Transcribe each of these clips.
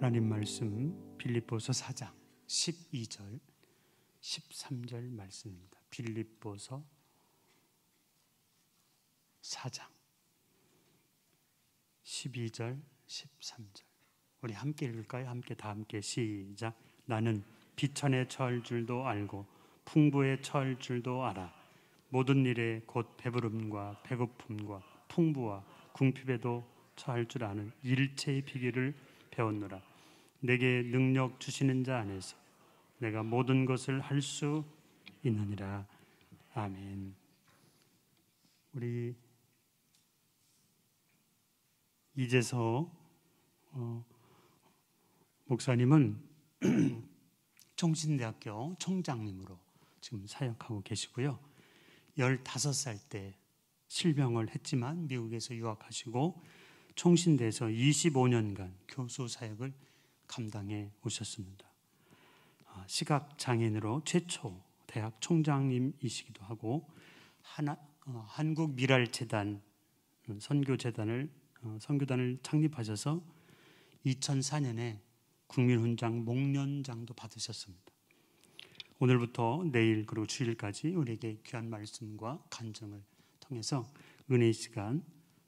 하나님 말씀 빌립보서 4장 12절 13절 말씀입니다. 빌립보서 4장 12절 13절 우리 함께 읽을까요? 다 함께 시작. 나는 비천에 처할 줄도 알고 풍부에 처할 줄도 알아. 모든 일에 곧 배부름과 배고픔과 풍부와 궁핍에도 처할 줄 아는 일체의 비결을 배웠노라. 내게 능력 주시는 자 안에서 내가 모든 것을 할 수 있느니라. 아멘. 우리 이재서 목사님은 총신대학교 총장님으로 지금 사역하고 계시고요. 15살 때 실병을 했지만 미국에서 유학하시고 총신대에서 25년간 교수 사역을 감당해 오셨습니다. 시각장애인으로 최초 대학 총장님이시기도 하고 한국미랄재단 선교단을 창립하셔서 2004년에 국민훈장 목련장도 받으셨습니다. 오늘부터 내일 그리고 주일까지 우리에게 귀한 말씀과 간증을 통해서 은혜의 시간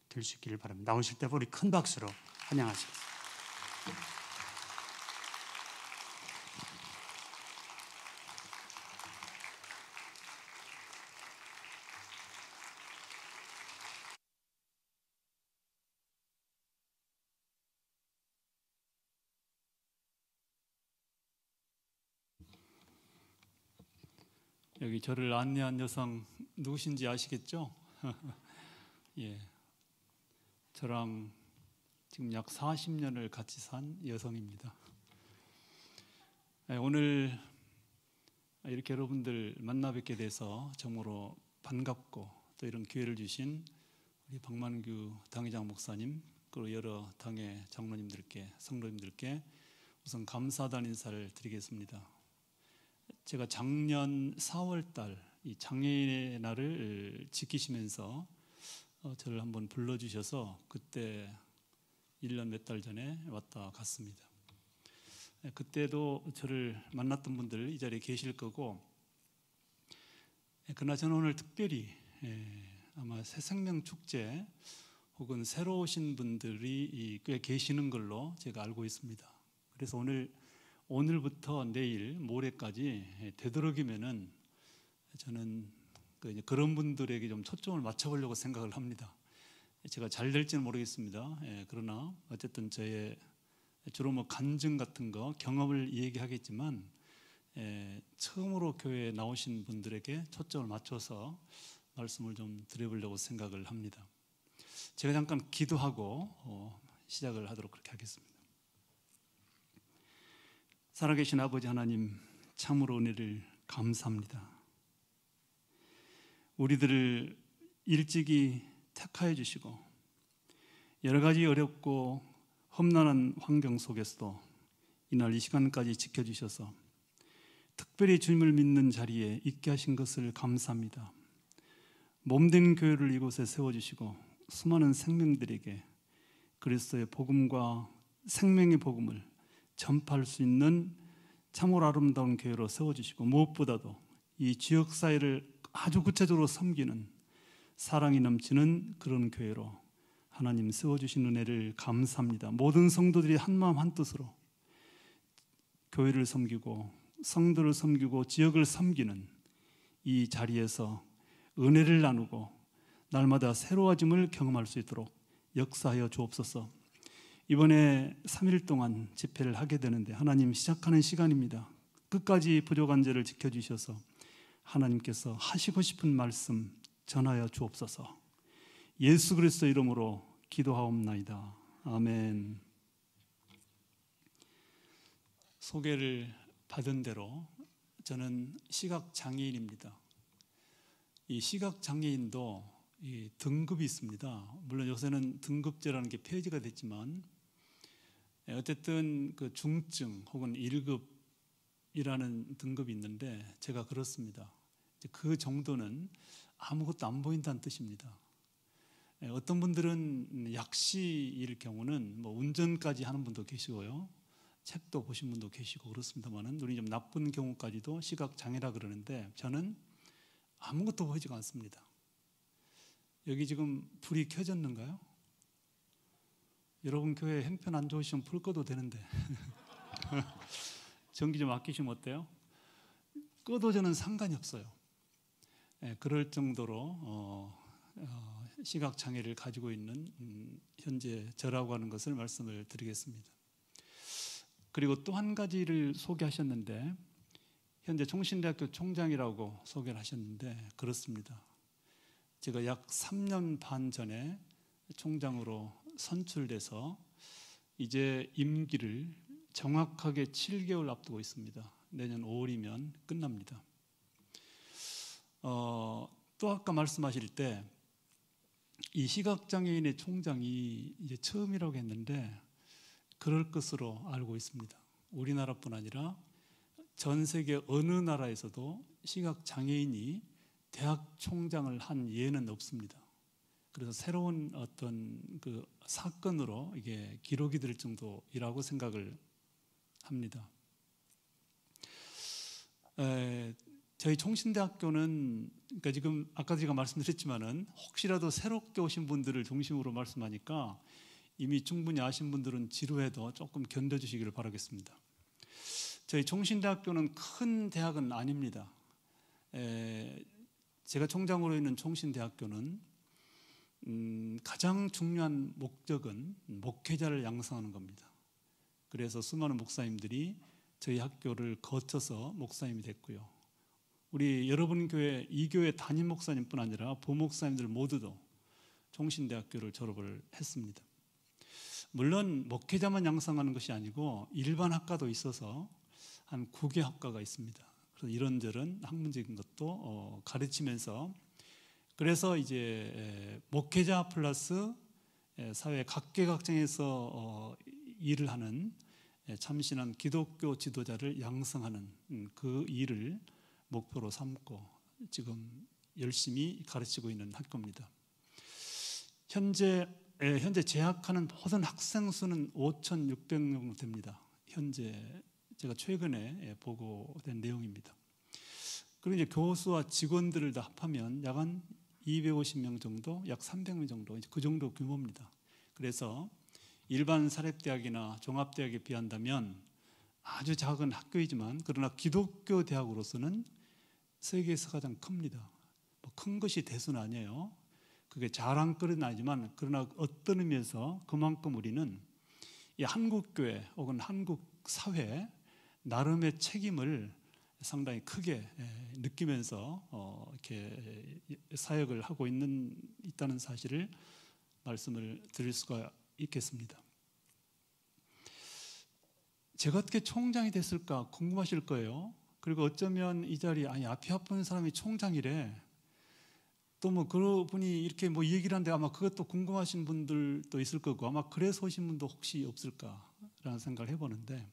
될 수 있기를 바랍니다. 나오실 때 우리 큰 박수로 환영하시겠습니다. 여기 저를 안내한 여성 누구신지 아시겠죠? 예, 저랑 지금 약 40년을 같이 산 여성입니다. 오늘 이렇게 여러분들 만나 뵙게 돼서 정말로 반갑고 또 이런 기회를 주신 우리 박만규 당회장 목사님 그리고 여러 당회 장로님들께 성도님들께 우선 감사하다는 인사를 드리겠습니다. 제가 작년 4월 달 이 장애인의 날을 지키시면서 저를 한번 불러주셔서 그때 1년 몇 달 전에 왔다 갔습니다. 그때도 저를 만났던 분들 이 자리에 계실 거고, 그러나 저는 오늘 특별히 아마 새생명축제 혹은 새로 오신 분들이 꽤 계시는 걸로 제가 알고 있습니다. 그래서 오늘부터 내일 모레까지 되도록이면은 저는 그런 분들에게 좀 초점을 맞춰보려고 생각을 합니다. 제가 잘 될지는 모르겠습니다. 그러나 어쨌든 저의 주로 간증 같은 거 경험을 얘기하겠지만 처음으로 교회에 나오신 분들에게 초점을 맞춰서 말씀을 좀 드려보려고 생각을 합니다. 제가 잠깐 기도하고 시작을 하도록 그렇게 하겠습니다. 살아계신 아버지 하나님, 참으로 은혜를 감사합니다. 우리들을 일찍이 택하여 주시고 여러 가지 어렵고 험난한 환경 속에서도 이날 이 시간까지 지켜주셔서 특별히 주님을 믿는 자리에 있게 하신 것을 감사합니다. 몸된 교회를 이곳에 세워주시고 수많은 생명들에게 그리스도의 복음과 생명의 복음을 전파할 수 있는 참으로 아름다운 교회로 세워주시고 무엇보다도 이 지역사회를 아주 구체적으로 섬기는 사랑이 넘치는 그런 교회로 하나님 세워주신 은혜를 감사합니다. 모든 성도들이 한마음 한뜻으로 교회를 섬기고 성도를 섬기고 지역을 섬기는 이 자리에서 은혜를 나누고 날마다 새로워짐을 경험할 수 있도록 역사하여 주옵소서. 이번에 3일 동안 집회를 하게 되는데 하나님 시작하는 시간입니다. 끝까지 부족한 죄를 지켜주셔서 하나님께서 하시고 싶은 말씀 전하여 주옵소서. 예수 그리스도 이름으로 기도하옵나이다. 아멘. 소개를 받은 대로 저는 시각장애인입니다. 이 시각장애인도 이 등급이 있습니다. 물론 요새는 등급제라는 게 폐지가 됐지만 어쨌든 그 중증 혹은 1급이라는 등급이 있는데 제가 그렇습니다. 그 정도는 아무것도 안 보인다는 뜻입니다. 어떤 분들은 약시일 경우는 운전까지 하는 분도 계시고요. 책도 보신 분도 계시고 그렇습니다만은 눈이 좀 나쁜 경우까지도 시각 장애라 그러는데 저는 아무것도 보이지가 않습니다. 여기 지금 불이 켜졌는가요? 여러분 교회 형편 안 좋으시면 불 꺼도 되는데 전기 좀 아끼시면 어때요? 꺼도 저는 상관이 없어요. 그럴 정도로 시각 장애를 가지고 있는 현재 저라고 하는 것을 말씀을 드리겠습니다. 그리고 또 한 가지를 소개하셨는데 현재 총신대학교 총장이라고 소개를 하셨는데 그렇습니다. 제가 약 3년 반 전에 총장으로 선출돼서 이제 임기를 정확하게 7개월 앞두고 있습니다. 내년 5월이면 끝납니다. 또 아까 말씀하실 때 이 시각장애인의 총장이 이제 처음이라고 했는데 그럴 것으로 알고 있습니다. 우리나라뿐 아니라 전 세계 어느 나라에서도 시각장애인이 대학 총장을 한 예는 없습니다. 그래서 새로운 어떤 그 사건으로 이게 기록이 될 정도이라고 생각을 합니다. 저희 총신대학교는 그러니까 지금 아까 제가 말씀드렸지만은 혹시라도 새롭게 오신 분들을 중심으로 말씀하니까 이미 충분히 아신 분들은 지루해도 조금 견뎌주시기를 바라겠습니다. 저희 총신대학교는 큰 대학은 아닙니다. 제가 총장으로 있는 총신대학교는 가장 중요한 목적은 목회자를 양성하는 겁니다. 그래서 수많은 목사님들이 저희 학교를 거쳐서 목사님이 됐고요. 우리 여러분 교회 이 교회 담임 목사님뿐 아니라 부목사님들 모두도 총신대학교를 졸업을 했습니다. 물론 목회자만 양성하는 것이 아니고 일반 학과도 있어서 한 9개 학과가 있습니다. 그래서 이런저런 학문적인 것도 가르치면서 그래서 이제 목회자 플러스 사회 각계각층에서 일을 하는 참신한 기독교 지도자를 양성하는 그 일을 목표로 삼고 지금 열심히 가르치고 있는 학교입니다. 현재 재학하는 모든 학생 수는 5,600명 정도 됩니다. 현재 제가 최근에 보고된 내용입니다. 그리고 이제 교수와 직원들을 다 합하면 약 한 250명 정도, 약 300명 정도, 그 정도 규모입니다. 그래서 일반 사립대학이나 종합대학에 비한다면 아주 작은 학교이지만 그러나 기독교 대학으로서는 세계에서 가장 큽니다. 큰 것이 대수는 아니에요. 그게 자랑거리는 아니지만 그러나 어떤 의미에서 그만큼 우리는 이 한국 교회 혹은 한국 사회 나름의 책임을 상당히 크게 느끼면서 이렇게 사역을 하고 있다는 사실을 말씀을 드릴 수가 있겠습니다. 제가 어떻게 총장이 됐을까 궁금하실 거예요. 그리고 어쩌면 이 자리에 아니 앞이 아픈 사람이 총장이래. 또 뭐 그분이 이렇게 뭐 얘기를 하는데 아마 그것도 궁금하신 분들도 있을 거고 아마 그래서 오신 분도 혹시 없을까라는 생각을 해보는데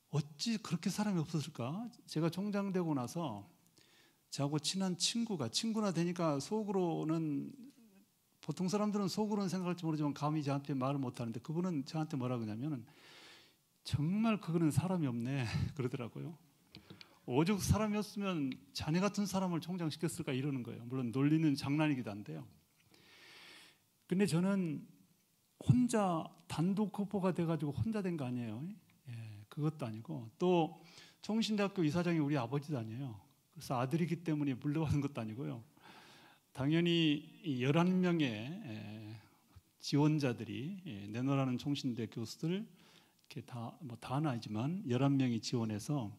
어찌 그렇게 사람이 없었을까? 제가 총장 되고 나서 저하고 친한 친구나 되니까 속으로는 보통 사람들은 속으로는 생각할지 모르지만 감히 저한테 말을 못하는데 그분은 저한테 뭐라 그러냐면 정말 그거는 사람이 없네 그러더라고요. 오죽 사람이었으면 자네 같은 사람을 총장시켰을까 이러는 거예요. 물론 논리는 장난이기도 한데요. 근데 저는 혼자 단독 후보가 돼가지고 혼자 된 거 아니에요. 그것도 아니고 또 총신대학교 이사장이 우리 아버지도 아니에요. 그래서 아들이기 때문에 물러가는 것도 아니고요. 당연히 11명의 지원자들이 내노라는 총신대 교수들 이렇게 다는 아니지만 11명이 지원해서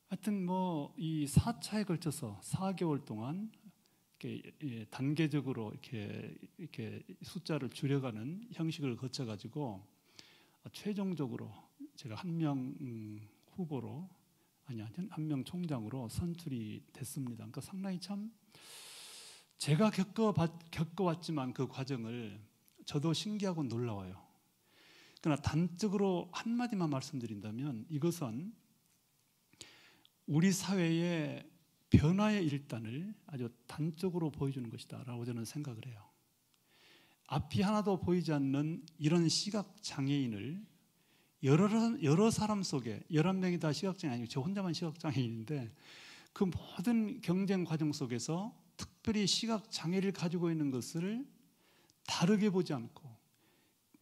하여튼 뭐 이 4차에 걸쳐서 4개월 동안 이렇게 단계적으로 이렇게 숫자를 줄여가는 형식을 거쳐가지고 최종적으로 제가 한 명 후보로 한 명 총장으로 선출이 됐습니다. 그러니까 상당히 참 제가 겪어왔지만 그 과정을 저도 신기하고 놀라워요. 그러나 단적으로 한마디만 말씀드린다면 이것은 우리 사회의 변화의 일단을 아주 단적으로 보여주는 것이다 라고 저는 생각을 해요. 앞이 하나도 보이지 않는 이런 시각장애인을 여러 사람 속에 11명이 다 시각장애 아니고 저 혼자만 시각장애인인데 그 모든 경쟁 과정 속에서 특별히 시각장애를 가지고 있는 것을 다르게 보지 않고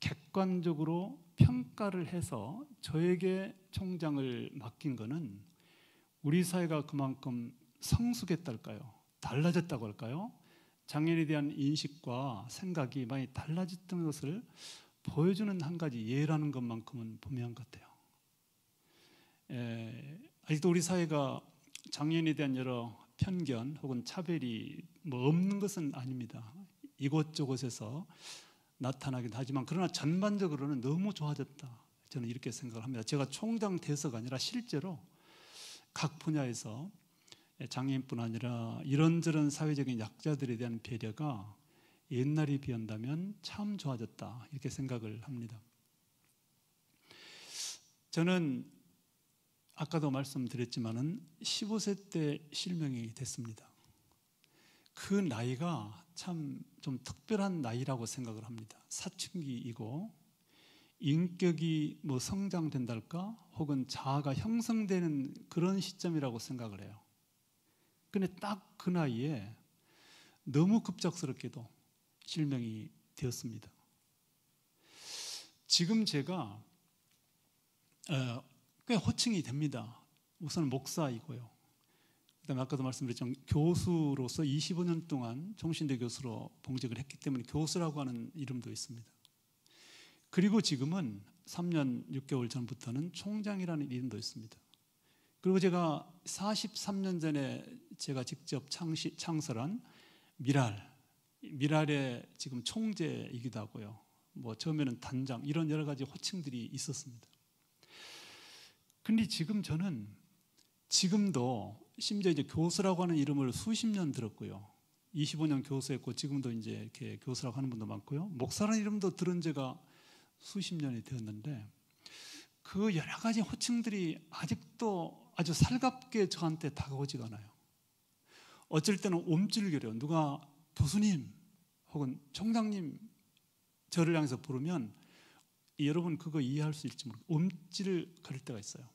객관적으로 평가를 해서 저에게 총장을 맡긴 것은 우리 사회가 그만큼 성숙했달까요? 달라졌다고 할까요? 장애인에 대한 인식과 생각이 많이 달라졌던 것을 보여주는 한 가지 예라는 것만큼은 분명한 것 같아요. 아직도 우리 사회가 장애인에 대한 여러 편견 혹은 차별이 없는 것은 아닙니다. 이곳저곳에서 나타나긴 하지만 그러나 전반적으로는 너무 좋아졌다. 저는 이렇게 생각을 합니다. 제가 총장 돼서가 아니라 실제로 각 분야에서 장애인뿐 아니라 이런저런 사회적인 약자들에 대한 배려가 옛날에 비한다면 참 좋아졌다. 이렇게 생각을 합니다. 저는 아까도 말씀드렸지만은 15세 때 실명이 됐습니다. 그 나이가 참 좀 특별한 나이라고 생각을 합니다. 사춘기이고 인격이 성장된달까 혹은 자아가 형성되는 그런 시점이라고 생각을 해요. 근데 딱 그 나이에 너무 급작스럽게도 실명이 되었습니다. 지금 제가 꽤 호칭이 됩니다. 우선 목사이고요. 그다음에 아까도 말씀드렸지만 교수로서 25년 동안 종신대 교수로 봉직을 했기 때문에 교수라고 하는 이름도 있습니다. 그리고 지금은 3년 6개월 전부터는 총장이라는 이름도 있습니다. 그리고 제가 43년 전에 제가 직접 창설한 미랄의 지금 총재이기도 하고요. 처음에는 단장 이런 여러 가지 호칭들이 있었습니다. 근데 지금 저는 지금도 심지어 이제 교수라고 하는 이름을 수십 년 들었고요. 25년 교수했고 지금도 이제 이렇게 교수라고 하는 분도 많고요. 목사라는 이름도 들은 지가 수십 년이 되었는데 그 여러 가지 호칭들이 아직도 아주 살갑게 저한테 다가오지가 않아요. 어쩔 때는 옴찔거려요. 누가 교수님 혹은 총장님 저를 향해서 부르면 여러분 그거 이해할 수 있을지 모르겠어요. 옴찔거릴 때가 있어요.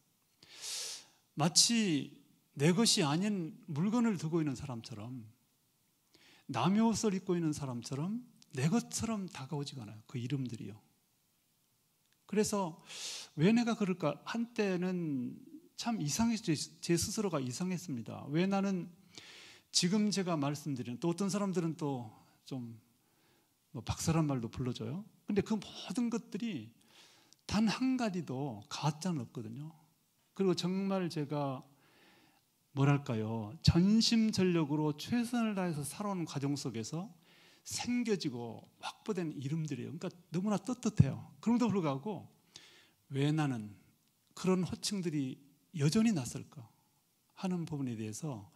마치 내 것이 아닌 물건을 두고 있는 사람처럼 남의 옷을 입고 있는 사람처럼 내 것처럼 다가오지가 않아요. 그 이름들이요. 그래서 왜 내가 그럴까? 한때는 참 이상했죠. 제 스스로가 이상했습니다. 왜 나는 지금 제가 말씀드리는 또 어떤 사람들은 또 좀 박사란 말도 불러줘요. 근데 그 모든 것들이 단 한 가지도 가짜는 없거든요. 그리고 정말 제가 전심전력으로 최선을 다해서 살아오는 과정 속에서 생겨지고 확보된 이름들이에요. 그러니까 너무나 떳떳해요. 그럼에도 불구하고 왜 나는 그런 호칭들이 여전히 낯설까 하는 부분에 대해서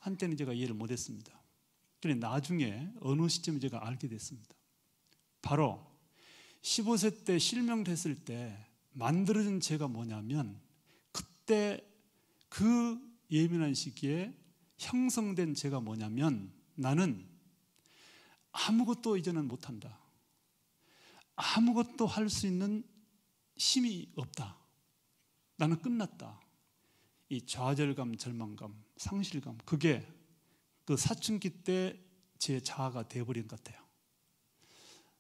한때는 제가 이해를 못했습니다. 그런데 나중에 어느 시점에 제가 알게 됐습니다. 바로 15세 때 실명됐을 때 만들어진 제가 뭐냐면 그때 그 예민한 시기에 형성된 제가 뭐냐면 나는 아무것도 이제는 못한다. 아무것도 할 수 있는 힘이 없다. 나는 끝났다. 이 좌절감, 절망감, 상실감 그게 그 사춘기 때 제 자아가 되어버린 것 같아요.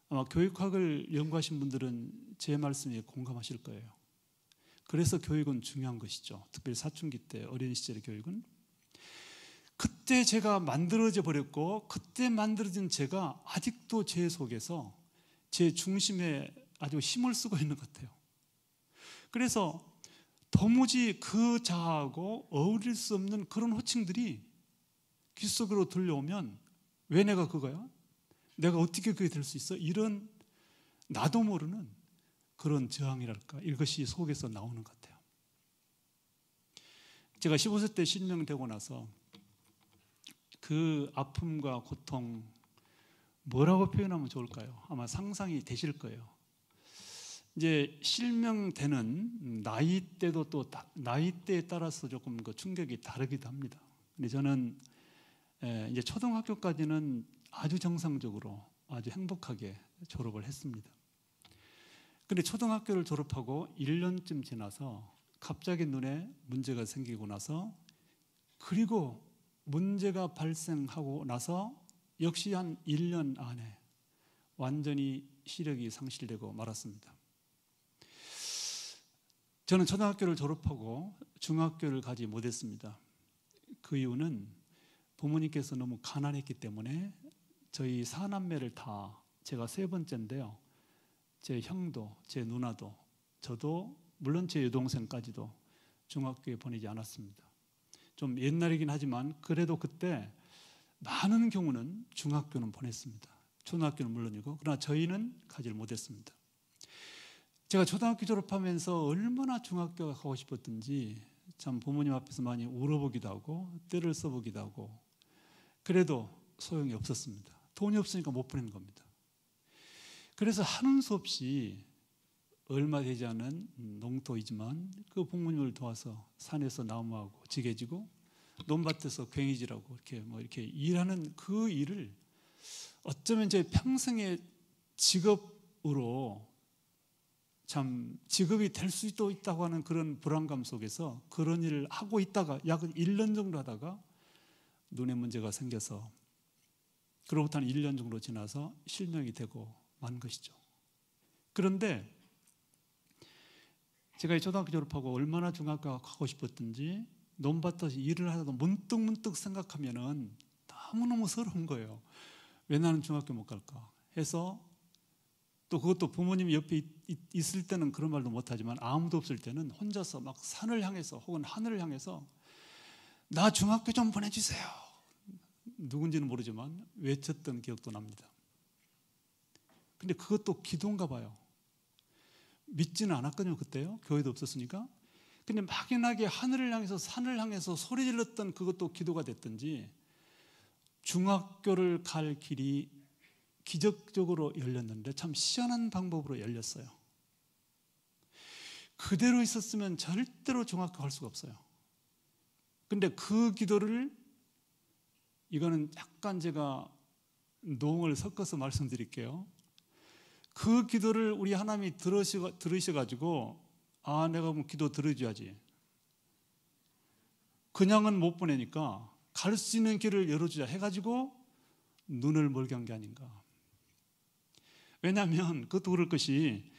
아마 교육학을 연구하신 분들은 제 말씀에 공감하실 거예요. 그래서 교육은 중요한 것이죠. 특별히 사춘기 때 어린 시절의 교육은. 그때 제가 만들어져 버렸고 그때 만들어진 제가 아직도 제 속에서 제 중심에 아주 힘을 쓰고 있는 것 같아요. 그래서 도무지 그 자아하고 어울릴 수 없는 그런 호칭들이 귀 속으로 들려오면 왜 내가 그거야? 내가 어떻게 그게 될 수 있어? 이런 나도 모르는 그런 저항이랄까 이것이 속에서 나오는 것 같아요. 제가 15세 때 실명되고 나서 그 아픔과 고통 뭐라고 표현하면 좋을까요? 아마 상상이 되실 거예요. 이제 실명되는 나이대도 또 나이대에 따라서 조금 그 충격이 다르기도 합니다. 근데 저는 이제 초등학교까지는 아주 정상적으로 아주 행복하게 졸업을 했습니다. 근데 초등학교를 졸업하고 1년쯤 지나서 갑자기 눈에 문제가 생기고 나서, 그리고 문제가 발생하고 나서 역시 한 1년 안에 완전히 시력이 상실되고 말았습니다. 저는 초등학교를 졸업하고 중학교를 가지 못했습니다. 그 이유는 부모님께서 너무 가난했기 때문에 저희 사남매를 다, 제가 세 번째인데요, 제 형도 제 누나도 저도 물론 제 여동생까지도 중학교에 보내지 않았습니다. 좀 옛날이긴 하지만 그래도 그때 많은 경우는 중학교는 보냈습니다. 초등학교는 물론이고. 그러나 저희는 가지를 못했습니다. 제가 초등학교 졸업하면서 얼마나 중학교가 가고 싶었던지 참 부모님 앞에서 많이 울어보기도 하고 떼를 써보기도 하고, 그래도 소용이 없었습니다. 돈이 없으니까 못 보내는 겁니다. 그래서 하는 수 없이 얼마 되지 않은 농토이지만 그 부모님을 도와서 산에서 나무하고 지게지고 논밭에서 괭이질하고 이렇게 일하는 그 일을 어쩌면 제 평생의 직업으로, 참 직업이 될 수도 있다고 하는 그런 불안감 속에서 그런 일을 하고 있다가 약 1년 정도 하다가 눈에 문제가 생겨서, 그로부터 한 1년 정도 지나서 실명이 되고 만 것이죠. 그런데 제가 이 초등학교 졸업하고 얼마나 중학교 가고 싶었던지 논밭에서 일을 하다가 문득 생각하면은 너무너무 서러운 거예요. 왜 나는 중학교 못 갈까 해서, 또 그것도 부모님이 옆에 있을 때는 그런 말도 못하지만 아무도 없을 때는 혼자서 막 산을 향해서 혹은 하늘을 향해서 나 중학교 좀 보내주세요, 누군지는 모르지만 외쳤던 기억도 납니다. 근데 그것도 기도인가 봐요. 믿지는 않았거든요. 그때요, 교회도 없었으니까. 근데 막연하게 하늘을 향해서 산을 향해서 소리 질렀던 그것도 기도가 됐던지 중학교를 갈 길이 기적적으로 열렸는데, 참 희한한 방법으로 열렸어요. 그대로 있었으면 절대로 중학교 갈 수가 없어요. 근데 그 기도를, 이거는 약간 제가 노홍을 섞어서 말씀드릴게요. 그 기도를 우리 하나님이 들으셔가지고, 아, 내가 그럼 기도 들어줘야지, 그냥은 못 보내니까 갈 수 있는 길을 열어주자 해가지고 눈을 멀게 한 게 아닌가. 왜냐하면 그것도 그럴 것이,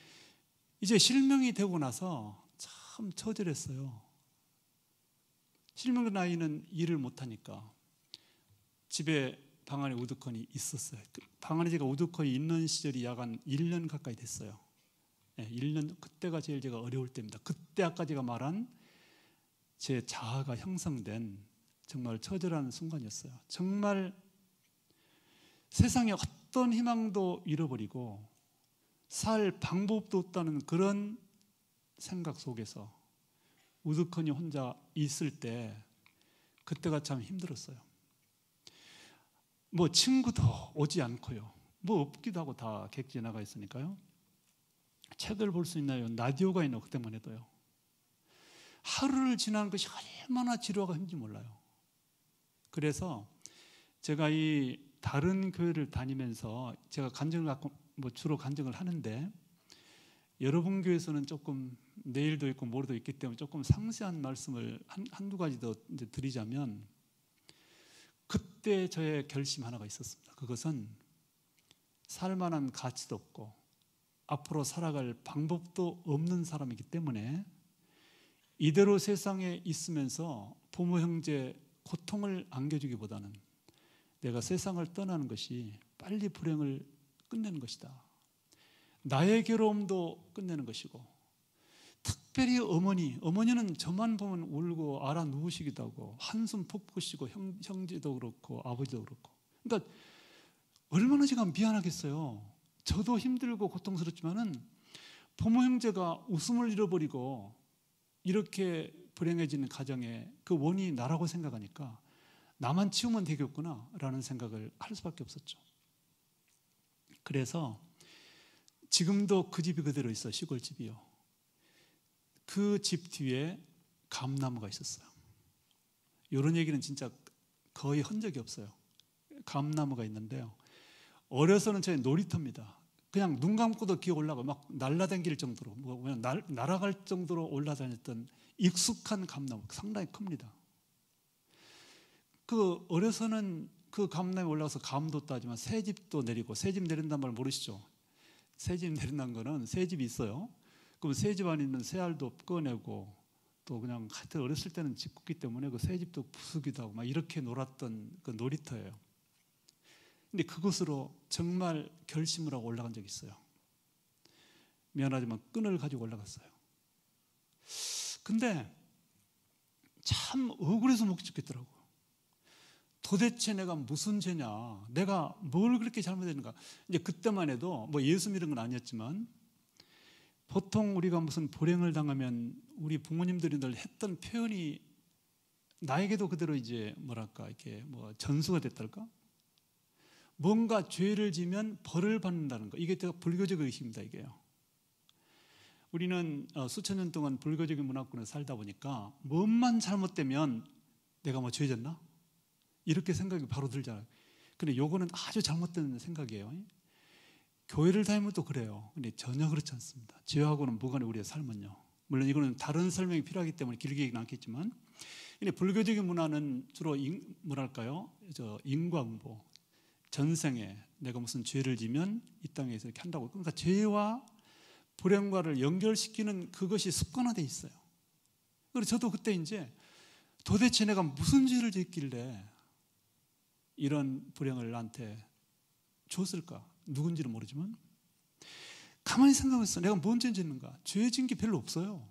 이제 실명이 되고 나서 참 처절했어요. 실명 나이는 일을 못하니까 집에 방 안에 우두커니 있었어요. 방 안에 제가 우두커니 있는 시절이 약 한 1년 가까이 됐어요. 1년, 그때가 제일 제가 어려울 때입니다. 그때 아까 제가 말한 제 자아가 형성된 정말 처절한 순간이었어요. 정말 세상에 어떤 희망도 잃어버리고 살 방법도 없다는 그런 생각 속에서 우두커니 혼자 있을 때, 그때가 참 힘들었어요. 뭐 친구도 오지 않고요, 뭐 없기도 하고 다 객지에 나가 있으니까요. 책을 볼 수 있나요? 라디오가 있나요? 그때만 해도요. 하루를 지나는 것이 얼마나 지루하고 힘든지 몰라요. 그래서 제가 이 다른 교회를 다니면서 제가 간증을 갖고 주로 간증을 하는데, 여러분 교회에서는 조금 내일도 있고 모레도 있기 때문에 조금 상세한 말씀을 한두 가지 더 드리자면, 그때 저의 결심 하나가 있었습니다. 그것은 살만한 가치도 없고 앞으로 살아갈 방법도 없는 사람이기 때문에 이대로 세상에 있으면서 부모 형제 고통을 안겨주기보다는 내가 세상을 떠나는 것이 빨리 불행을 끝내는 것이다. 나의 괴로움도 끝내는 것이고, 특별히 어머니는 저만 보면 울고 알아 누우시기도 하고 한숨 푹푹 쉬고, 형제도 그렇고 아버지도 그렇고. 그러니까 얼마나 제가 미안하겠어요. 저도 힘들고 고통스럽지만은 부모 형제가 웃음을 잃어버리고 이렇게 불행해지는 가정의 그 원인이 나라고 생각하니까 나만 치우면 되겠구나라는 생각을 할 수밖에 없었죠. 그래서 지금도 그 집이 그대로 있어요. 시골집이요. 그 집 뒤에 감나무가 있었어요. 이런 얘기는 진짜 거의 한 적이 없어요. 감나무가 있는데요, 어려서는 저희 놀이터입니다. 그냥 눈 감고도 기어 올라가 막 날아다닐 정도로 그냥 날아갈 정도로 올라다녔던 익숙한 감나무 상당히 큽니다. 그 어려서는 그 감나무에 올라가서 감도 따지만 새집도 내리고 새집 내린다는 말 모르시죠? 새집 내린다는 거는 새집이 있어요. 그럼 새집 안에 있는 새알도 꺼내고 또 그냥 하여튼 어렸을 때는 짓궂기 때문에 그 새집도 부수기도 하고 막 이렇게 놀았던 그 놀이터예요. 근데 그곳으로 정말 결심을 하고 올라간 적이 있어요. 미안하지만 끈을 가지고 올라갔어요. 근데 참 억울해서 못 찍겠더라고요. 도대체 내가 무슨 죄냐? 내가 뭘 그렇게 잘못했는가? 이제 그때만 해도 뭐 예수 믿은 건 아니었지만 보통 우리가 무슨 불행을 당하면 우리 부모님들이 늘 했던 표현이 나에게도 그대로 이제 뭐랄까 이렇게 뭐 전수가 됐달까? 뭔가 죄를 지면 벌을 받는다는 거. 이게 불교적 의식입니다, 이게요. 우리는 수천 년 동안 불교적인 문화권에 살다 보니까 뭐만 잘못되면 내가 뭐 죄졌나? 이렇게 생각이 바로 들잖아요. 근데 요거는 아주 잘못된 생각이에요. 교회를 다니면 또 그래요. 근데 전혀 그렇지 않습니다. 죄하고는 무관해 우리의 삶은요. 물론 이거는 다른 설명이 필요하기 때문에 길게 얘기는 않겠지만, 근데 불교적인 문화는 주로 뭐랄까요? 인과응보, 전생에 내가 무슨 죄를 지면 이 땅에서 이렇게 한다고. 그러니까 죄와 불행과를 연결시키는 그것이 습관화되어 있어요. 그래서 저도 그때 이제 도대체 내가 무슨 죄를 짓길래 이런 불행을 나한테 줬을까? 누군지는 모르지만 가만히 생각해서 내가 뭔 죄 짓는가? 죄 지은 게 별로 없어요.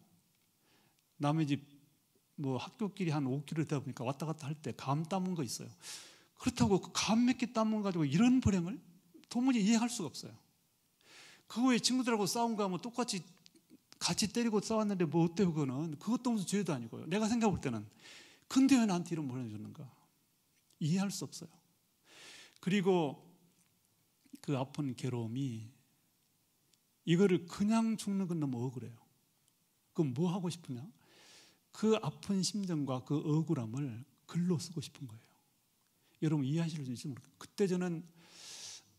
남의 집 뭐 학교길이 한 5km 되다 보니까 왔다 갔다 할 때 감 따문 거 있어요. 그렇다고 그 감 몇 개 따문 가지고 이런 불행을 도무지 이해할 수가 없어요. 그거에 친구들하고 싸운 거 하면 똑같이 같이 때리고 싸웠는데 뭐 어때요? 그것도 무슨 죄도 아니고요. 내가 생각해 볼 때는 근데 왜 나한테 이런 불행을 줬는가? 이해할 수 없어요. 그리고 그 아픈 괴로움이 이거를 그냥 죽는 건 너무 억울해요. 그럼 뭐 하고 싶으냐? 그 아픈 심정과 그 억울함을 글로 쓰고 싶은 거예요. 여러분 이해하실 수 있을지 모르겠어요. 그때 저는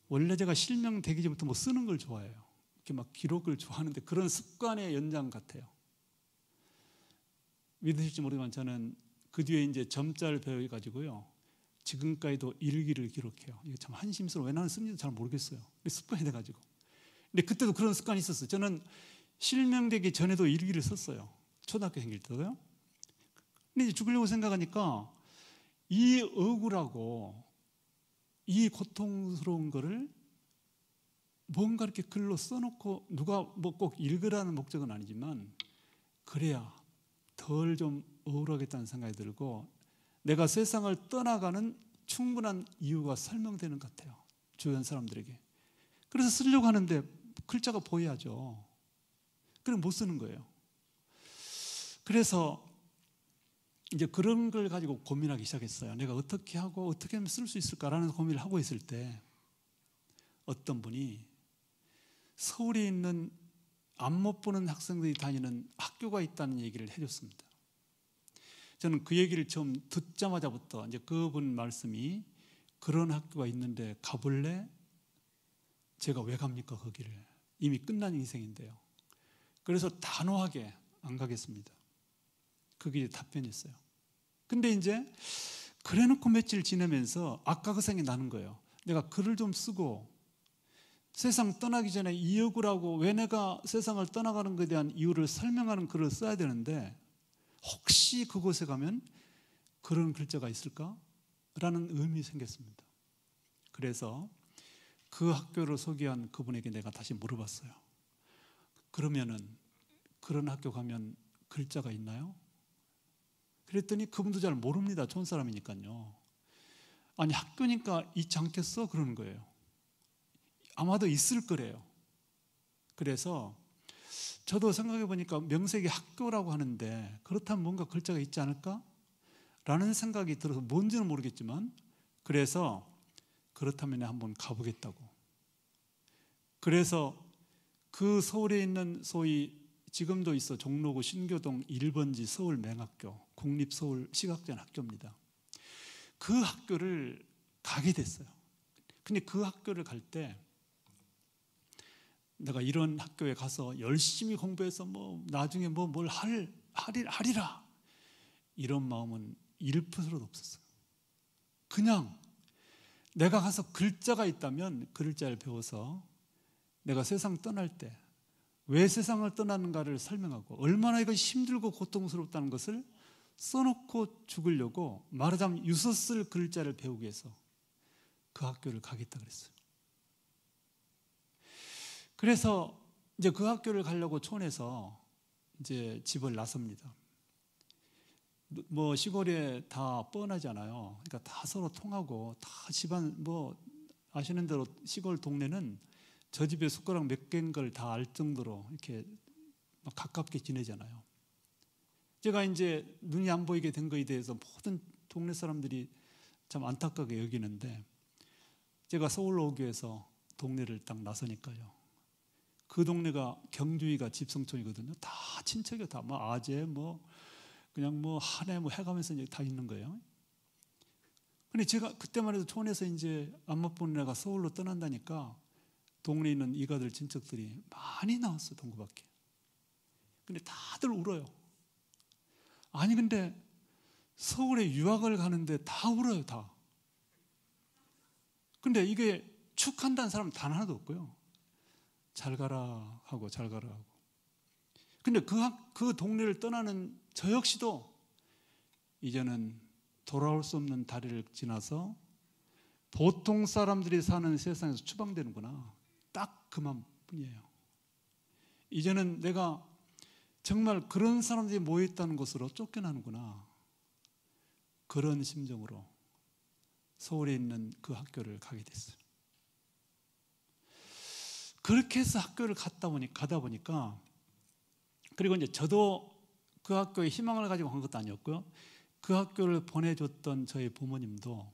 원래 제가 실명 되기 전부터 뭐 쓰는 걸 좋아해요. 이렇게 막 기록을 좋아하는데 그런 습관의 연장 같아요. 믿으실지 모르지만 저는 그 뒤에 이제 점자를 배워가지고요. 지금까지도 일기를 기록해요. 이게 참 한심스러워. 왜 나는 쓰는지도 잘 모르겠어요. 습관이 돼가지고. 근데 그때도 그런 습관이 있었어요. 저는 실명되기 전에도 일기를 썼어요. 초등학교 생길 때도요. 근데 이제 죽으려고 생각하니까 이 억울하고 이 고통스러운 거를 뭔가 이렇게 글로 써놓고 누가 뭐 꼭 읽으라는 목적은 아니지만 그래야 덜 좀 억울하겠다는 생각이 들고 내가 세상을 떠나가는 충분한 이유가 설명되는 것 같아요. 주변 사람들에게. 그래서 쓰려고 하는데 글자가 보여야죠. 그럼 못 쓰는 거예요. 그래서 이제 그런 걸 가지고 고민하기 시작했어요. 내가 어떻게 하고 어떻게 하면 쓸 수 있을까라는 고민을 하고 있을 때 어떤 분이 서울에 있는 안 못 보는 학생들이 다니는 학교가 있다는 얘기를 해줬습니다. 저는 그 얘기를 처음 듣자마자부터 이제 그분 말씀이 그런 학교가 있는데 가볼래? 제가 왜 갑니까 거기를? 이미 끝난 인생인데요. 그래서 단호하게 안 가겠습니다. 그게 답변이었어요. 근데 이제 그래놓고 며칠 지내면서 아까 그 생각이 나는 거예요. 내가 글을 좀 쓰고 세상 떠나기 전에 이 억울하고 왜 내가 세상을 떠나가는 것에 대한 이유를 설명하는 글을 써야 되는데 혹시 그곳에 가면 그런 글자가 있을까? 라는 의문이 생겼습니다. 그래서 그 학교를 소개한 그분에게 내가 다시 물어봤어요. 그러면은 그런 학교 가면 글자가 있나요? 그랬더니 그분도 잘 모릅니다. 좋은 사람이니까요. 아니 학교니까 있지 않겠어? 그러는 거예요. 아마도 있을 거래요. 그래서 저도 생각해 보니까 명색이 학교라고 하는데 그렇다면 뭔가 글자가 있지 않을까? 라는 생각이 들어서 뭔지는 모르겠지만 그래서 그렇다면 한번 가보겠다고. 그래서 그 서울에 있는 소위 지금도 있어 종로구 신교동 1번지 서울맹학교 국립서울시각전 학교입니다. 그 학교를 가게 됐어요. 근데 그 학교를 갈 때 내가 이런 학교에 가서 열심히 공부해서 뭐 나중에 뭘 하리라, 이런 마음은 1%도 없었어요. 그냥 내가 가서 글자가 있다면 글자를 배워서 내가 세상 떠날 때 왜 세상을 떠나는가를 설명하고 얼마나 이것이 힘들고 고통스럽다는 것을 써놓고 죽으려고, 말하자면 유서 쓸 글자를 배우기 위해서 그 학교를 가겠다 그랬어요. 그래서 이제 그 학교를 가려고 촌에서 이제 집을 나섭니다. 뭐 시골에 다 뻔하잖아요. 그러니까 다 서로 통하고 다 집안, 뭐 아시는 대로 시골 동네는 저 집에 숟가락 몇 개인 걸 다 알 정도로 이렇게 막 가깝게 지내잖아요. 제가 이제 눈이 안 보이게 된 거에 대해서 모든 동네 사람들이 참 안타깝게 여기는데, 제가 서울로 오기 위해서 동네를 딱 나서니까요, 그 동네가 경주위가 집성촌이거든요. 다 친척이요. 다 뭐 아재, 뭐 그냥 뭐 한 해 뭐 해가면서 이제 다 있는 거예요. 근데 제가 그때만 해도 촌에서 이제 안 맛보는 애가 서울로 떠난다니까 동네에 있는 이가들 친척들이 많이 나왔어요. 동구밖에. 근데 다들 울어요. 아니 근데 서울에 유학을 가는데 다 울어요. 다. 근데 이게 축한다는 사람은 단 하나도 없고요. 잘 가라 하고 잘 가라 하고. 근데 그 동네를 떠나는 저 역시도 이제는 돌아올 수 없는 다리를 지나서 보통 사람들이 사는 세상에서 추방되는구나, 딱 그만뿐이에요. 이제는 내가 정말 그런 사람들이 모여있다는 곳으로 쫓겨나는구나, 그런 심정으로 서울에 있는 그 학교를 가게 됐어요. 그렇게 해서 학교를 가다 보니까, 그리고 이제 저도 그 학교에 희망을 가지고 간 것도 아니었고요, 그 학교를 보내줬던 저희 부모님도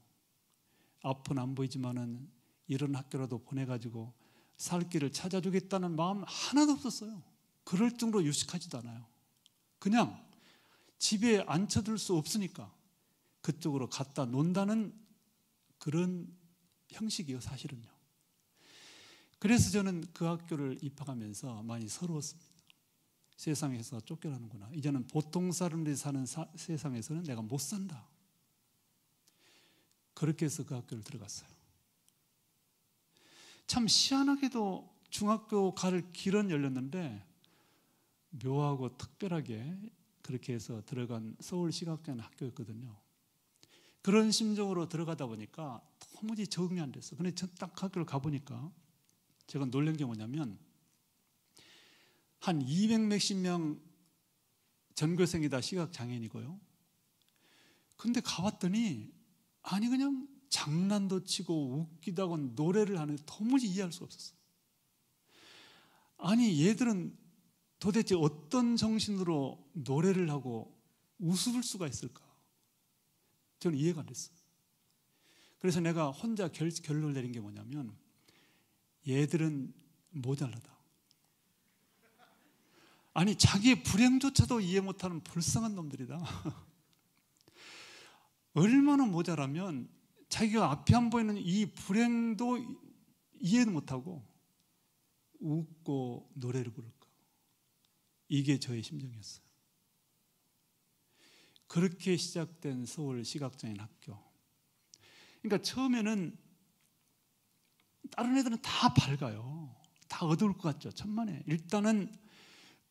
앞은 안 보이지만은 이런 학교라도 보내가지고 살 길을 찾아주겠다는 마음 하나도 없었어요. 그럴 정도로 유식하지도 않아요. 그냥 집에 앉혀둘 수 없으니까 그쪽으로 갔다 논다는 그런 형식이에요, 사실은요. 그래서 저는 그 학교를 입학하면서 많이 서러웠습니다. 세상에서 쫓겨나는구나. 이제는 보통 사람들이 사는 세상에서는 내가 못 산다. 그렇게 해서 그 학교를 들어갔어요. 참 희한하게도 중학교 갈 길은 열렸는데 묘하고 특별하게 그렇게 해서 들어간 서울시각관 학교였거든요. 그런 심정으로 들어가다 보니까 도무지 적응이 안 됐어요. 근데 딱 학교를 가보니까 제가 놀란 게 뭐냐면, 한 200몇십 명 전교생이 다 시각장애인이고요. 근데 가봤더니 아니 그냥 장난도 치고 웃기다고 노래를 하는데 도무지 이해할 수가 없었어요. 아니 얘들은 도대체 어떤 정신으로 노래를 하고 웃을 수가 있을까? 저는 이해가 안 됐어요. 그래서 내가 혼자 결론을 내린 게 뭐냐면, 얘들은 모자라다. 아니 자기의 불행조차도 이해 못하는 불쌍한 놈들이다. 얼마나 모자라면 자기가 앞이 안 보이는 이 불행도 이해는 못하고 웃고 노래를 부를까. 이게 저의 심정이었어요. 그렇게 시작된 서울 시각장애인 학교. 그러니까 처음에는 다른 애들은 다 밝아요. 다 어두울 것 같죠. 천만에. 일단은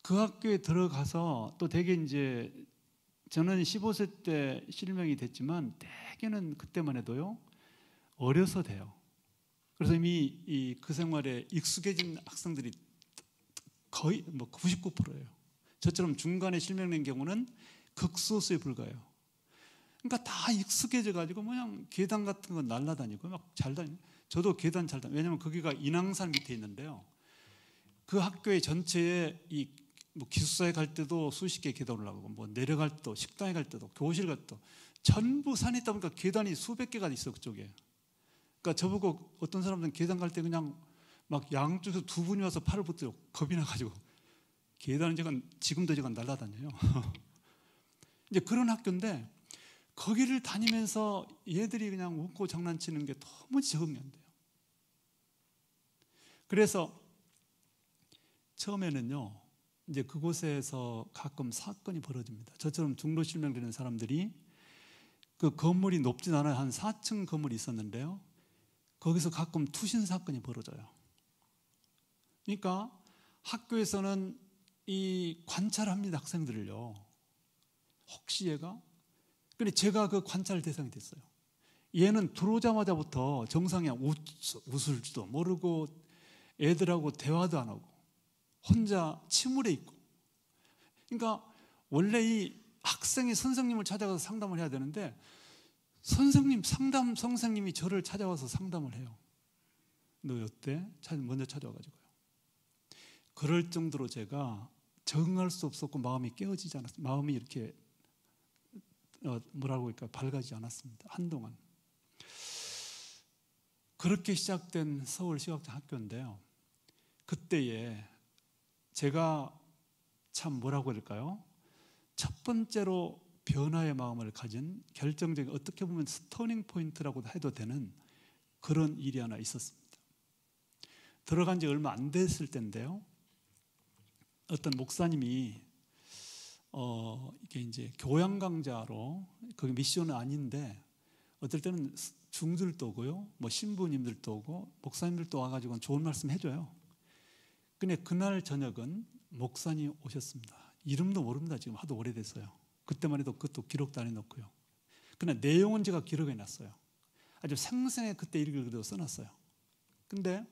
그 학교에 들어가서 또 되게 이제 저는 15세 때 실명이 됐지만 대개는 그때만 해도요 어려서 돼요. 그래서 이미 그 생활에 익숙해진 학생들이 거의 뭐 99%예요. 저처럼 중간에 실명된 경우는 극소수에 불과해요. 그러니까 다 익숙해져 가지고 그냥 계단 같은 거 날라다니고 막 잘 다니고. 저도 계단 잘 다니고. 왜냐하면 거기가 인왕산 밑에 있는데요. 그 학교의 전체에 뭐 기숙사에 갈 때도 수십 개 계단 올라가고, 뭐 내려갈 때도, 식당에 갈 때도, 교실 갈 때도 전부 산에 있다 보니까 계단이 수백 개가 있어 그쪽에. 그러니까 저보고 어떤 사람들은 계단 갈 때 그냥 막 양쪽에서 두 분이 와서 팔을 붙들고 겁이 나가지고 계단은 지금도 제가 날아다녀요. 이제 그런 학교인데 거기를 다니면서 얘들이 그냥 웃고 장난치는 게 너무 적응이 안 돼요. 그래서 처음에는요, 이제 그곳에서 가끔 사건이 벌어집니다. 저처럼 중도 실명되는 사람들이 그 건물이 높진 않아요. 한 4층 건물이 있었는데요. 거기서 가끔 투신 사건이 벌어져요. 그러니까 학교에서는 이 관찰합니다, 학생들을요. 혹시 얘가? 근데 제가 그 관찰 대상이 됐어요. 얘는 들어오자마자부터 정상에 웃을 줄도 모르고 애들하고 대화도 안 하고 혼자 침울해 있고. 그러니까 원래 이 학생이 선생님을 찾아가서 상담을 해야 되는데 선생님이 저를 찾아와서 상담을 해요. 너 어때? 먼저 찾아와가지고요. 그럴 정도로 제가 적응할 수 없었고 마음이 깨어지지 않았어요. 마음이 이렇게 뭐라고 할까, 밝아지지 않았습니다. 한동안. 그렇게 시작된 서울 시각장 학교인데요. 그때에 제가 참 뭐라고 할까요? 첫 번째로 변화의 마음을 가진 결정적인, 어떻게 보면 스터닝 포인트라고 해도 되는 그런 일이 하나 있었습니다. 들어간 지 얼마 안 됐을 때인데요. 어떤 목사님이 이게 이제 교양 강좌로, 거기 미션은 아닌데 어떨 때는 중들도 오고요, 뭐 신부님들도 오고 목사님들도 와가지고 좋은 말씀 해줘요. 근데 그날 저녁은 목사님 오셨습니다. 이름도 모릅니다. 지금 하도 오래됐어요. 그때만 해도 그것도 기록도 안 해놓고요. 그러나 내용은 제가 기록해 놨어요. 아주 생생하게 그때 일기를 그대로 써놨어요. 근데